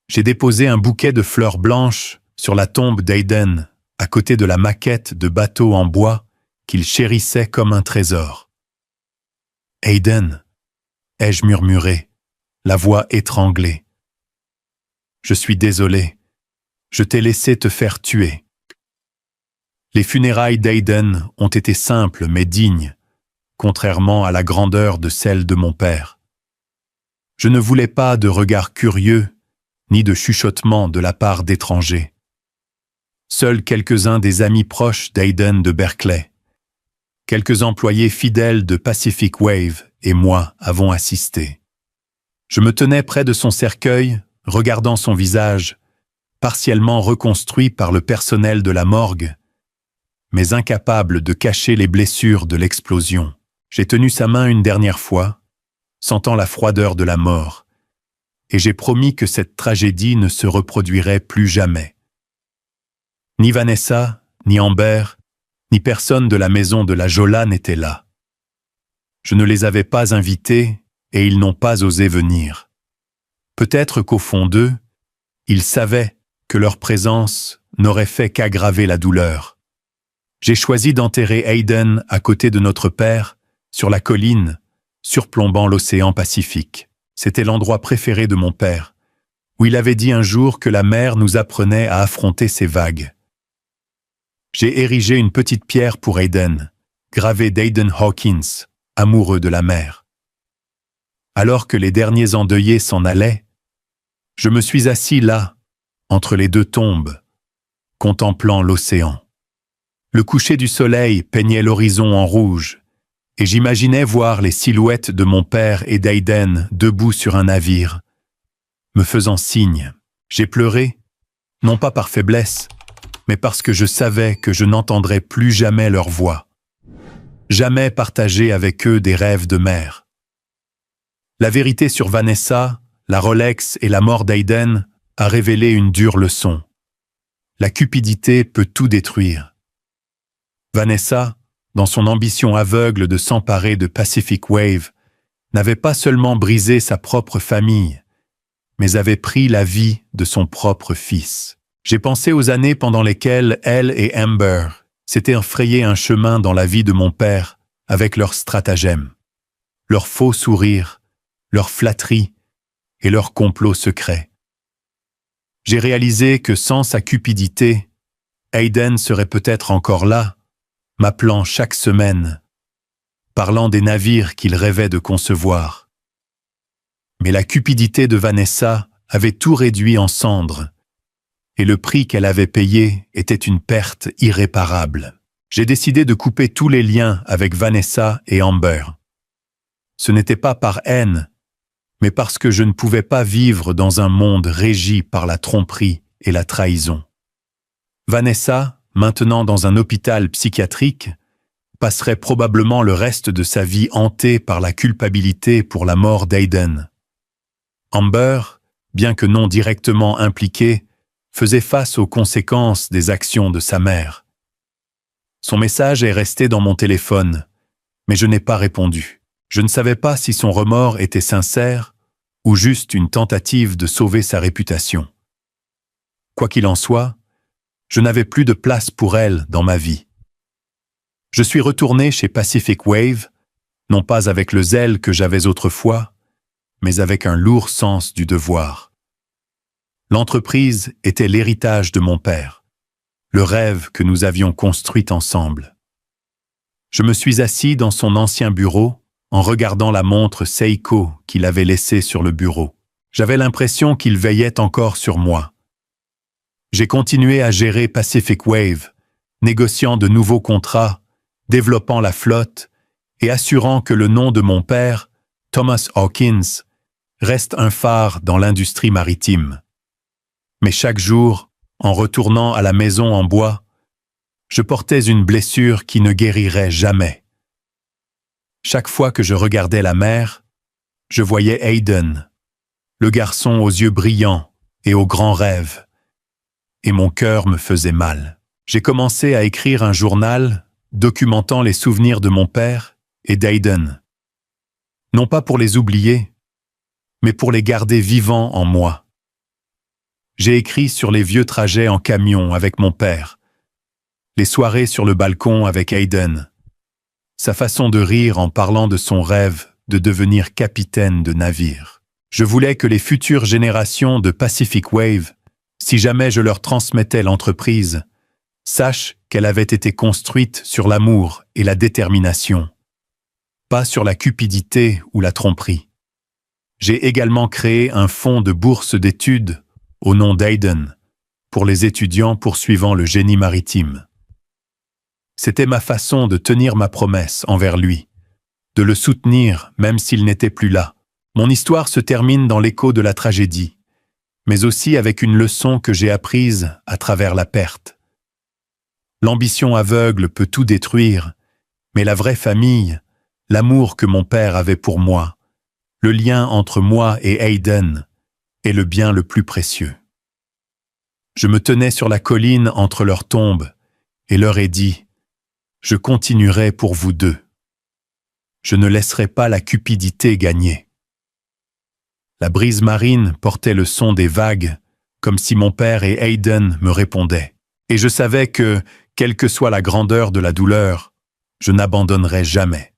J'ai déposé un bouquet de fleurs blanches sur la tombe d'Hayden, à côté de la maquette de bateau en bois qu'il chérissait comme un trésor. « Hayden » ai-je murmuré, la voix étranglée. « Je suis désolé, je t'ai laissé te faire tuer. » Les funérailles d'Hayden ont été simples mais dignes, contrairement à la grandeur de celle de mon père. Je ne voulais pas de regards curieux, ni de chuchotements de la part d'étrangers. Seuls quelques-uns des amis proches d'Hayden de Berkeley, quelques employés fidèles de Pacific Wave et moi avons assisté. Je me tenais près de son cercueil, regardant son visage, partiellement reconstruit par le personnel de la morgue, mais incapable de cacher les blessures de l'explosion. J'ai tenu sa main une dernière fois, sentant la froideur de la mort, et j'ai promis que cette tragédie ne se reproduirait plus jamais. Ni Vanessa, ni Amber, ni personne de la maison de la Jolla n'était là. Je ne les avais pas invités et ils n'ont pas osé venir. Peut-être qu'au fond d'eux, ils savaient que leur présence n'aurait fait qu'aggraver la douleur. J'ai choisi d'enterrer Hayden à côté de notre père, sur la colline, surplombant l'océan Pacifique. C'était l'endroit préféré de mon père, où il avait dit un jour que la mer nous apprenait à affronter ces vagues. J'ai érigé une petite pierre pour Hayden, gravée d'Hayden Hawkins, amoureux de la mer. Alors que les derniers endeuillés s'en allaient, je me suis assis là, entre les 2 tombes, contemplant l'océan. Le coucher du soleil peignait l'horizon en rouge, et j'imaginais voir les silhouettes de mon père et d'Aiden debout sur un navire, me faisant signe. J'ai pleuré, non pas par faiblesse, mais parce que je savais que je n'entendrais plus jamais leur voix. Jamais partager avec eux des rêves de mère. La vérité sur Vanessa, la Rolex et la mort d'Aiden a révélé une dure leçon. La cupidité peut tout détruire. Vanessa, dans son ambition aveugle de s'emparer de Pacific Wave, n'avait pas seulement brisé sa propre famille, mais avait pris la vie de son propre fils. J'ai pensé aux années pendant lesquelles elle et Amber s'étaient frayé un chemin dans la vie de mon père avec leurs stratagèmes, leurs faux sourires, leurs flatteries et leurs complots secrets. J'ai réalisé que sans sa cupidité, Aiden serait peut-être encore là, m'appelant chaque semaine, parlant des navires qu'il rêvait de concevoir. Mais la cupidité de Vanessa avait tout réduit en cendres, et le prix qu'elle avait payé était une perte irréparable. J'ai décidé de couper tous les liens avec Vanessa et Amber. Ce n'était pas par haine, mais parce que je ne pouvais pas vivre dans un monde régi par la tromperie et la trahison. Vanessa, maintenant dans un hôpital psychiatrique, passerait probablement le reste de sa vie hantée par la culpabilité pour la mort d'Aiden. Amber, bien que non directement impliquée, faisait face aux conséquences des actions de sa mère. Son message est resté dans mon téléphone, mais je n'ai pas répondu. Je ne savais pas si son remords était sincère ou juste une tentative de sauver sa réputation. Quoi qu'il en soit, je n'avais plus de place pour elle dans ma vie. Je suis retourné chez Pacific Wave, non pas avec le zèle que j'avais autrefois, mais avec un lourd sens du devoir. L'entreprise était l'héritage de mon père, le rêve que nous avions construit ensemble. Je me suis assis dans son ancien bureau en regardant la montre Seiko qu'il avait laissée sur le bureau. J'avais l'impression qu'il veillait encore sur moi. J'ai continué à gérer Pacific Wave, négociant de nouveaux contrats, développant la flotte et assurant que le nom de mon père, Thomas Hawkins, reste un phare dans l'industrie maritime. Mais chaque jour, en retournant à la maison en bois, je portais une blessure qui ne guérirait jamais. Chaque fois que je regardais la mer, je voyais Aiden, le garçon aux yeux brillants et aux grands rêves, et mon cœur me faisait mal. J'ai commencé à écrire un journal documentant les souvenirs de mon père et d'Aiden. Non pas pour les oublier, mais pour les garder vivants en moi. J'ai écrit sur les vieux trajets en camion avec mon père, les soirées sur le balcon avec Aiden, sa façon de rire en parlant de son rêve de devenir capitaine de navire. Je voulais que les futures générations de Pacific Wave, si jamais je leur transmettais l'entreprise, sachent qu'elle avait été construite sur l'amour et la détermination, pas sur la cupidité ou la tromperie. J'ai également créé un fonds de bourse d'études au nom d'Aiden, pour les étudiants poursuivant le génie maritime. C'était ma façon de tenir ma promesse envers lui, de le soutenir même s'il n'était plus là. Mon histoire se termine dans l'écho de la tragédie, mais aussi avec une leçon que j'ai apprise à travers la perte. L'ambition aveugle peut tout détruire, mais la vraie famille, l'amour que mon père avait pour moi, le lien entre moi et Aiden, est le bien le plus précieux. Je me tenais sur la colline entre leurs tombes et leur ai dit « Je continuerai pour vous deux. Je ne laisserai pas la cupidité gagner. » La brise marine portait le son des vagues, comme si mon père et Aiden me répondaient. Et je savais que, quelle que soit la grandeur de la douleur, je n'abandonnerais jamais.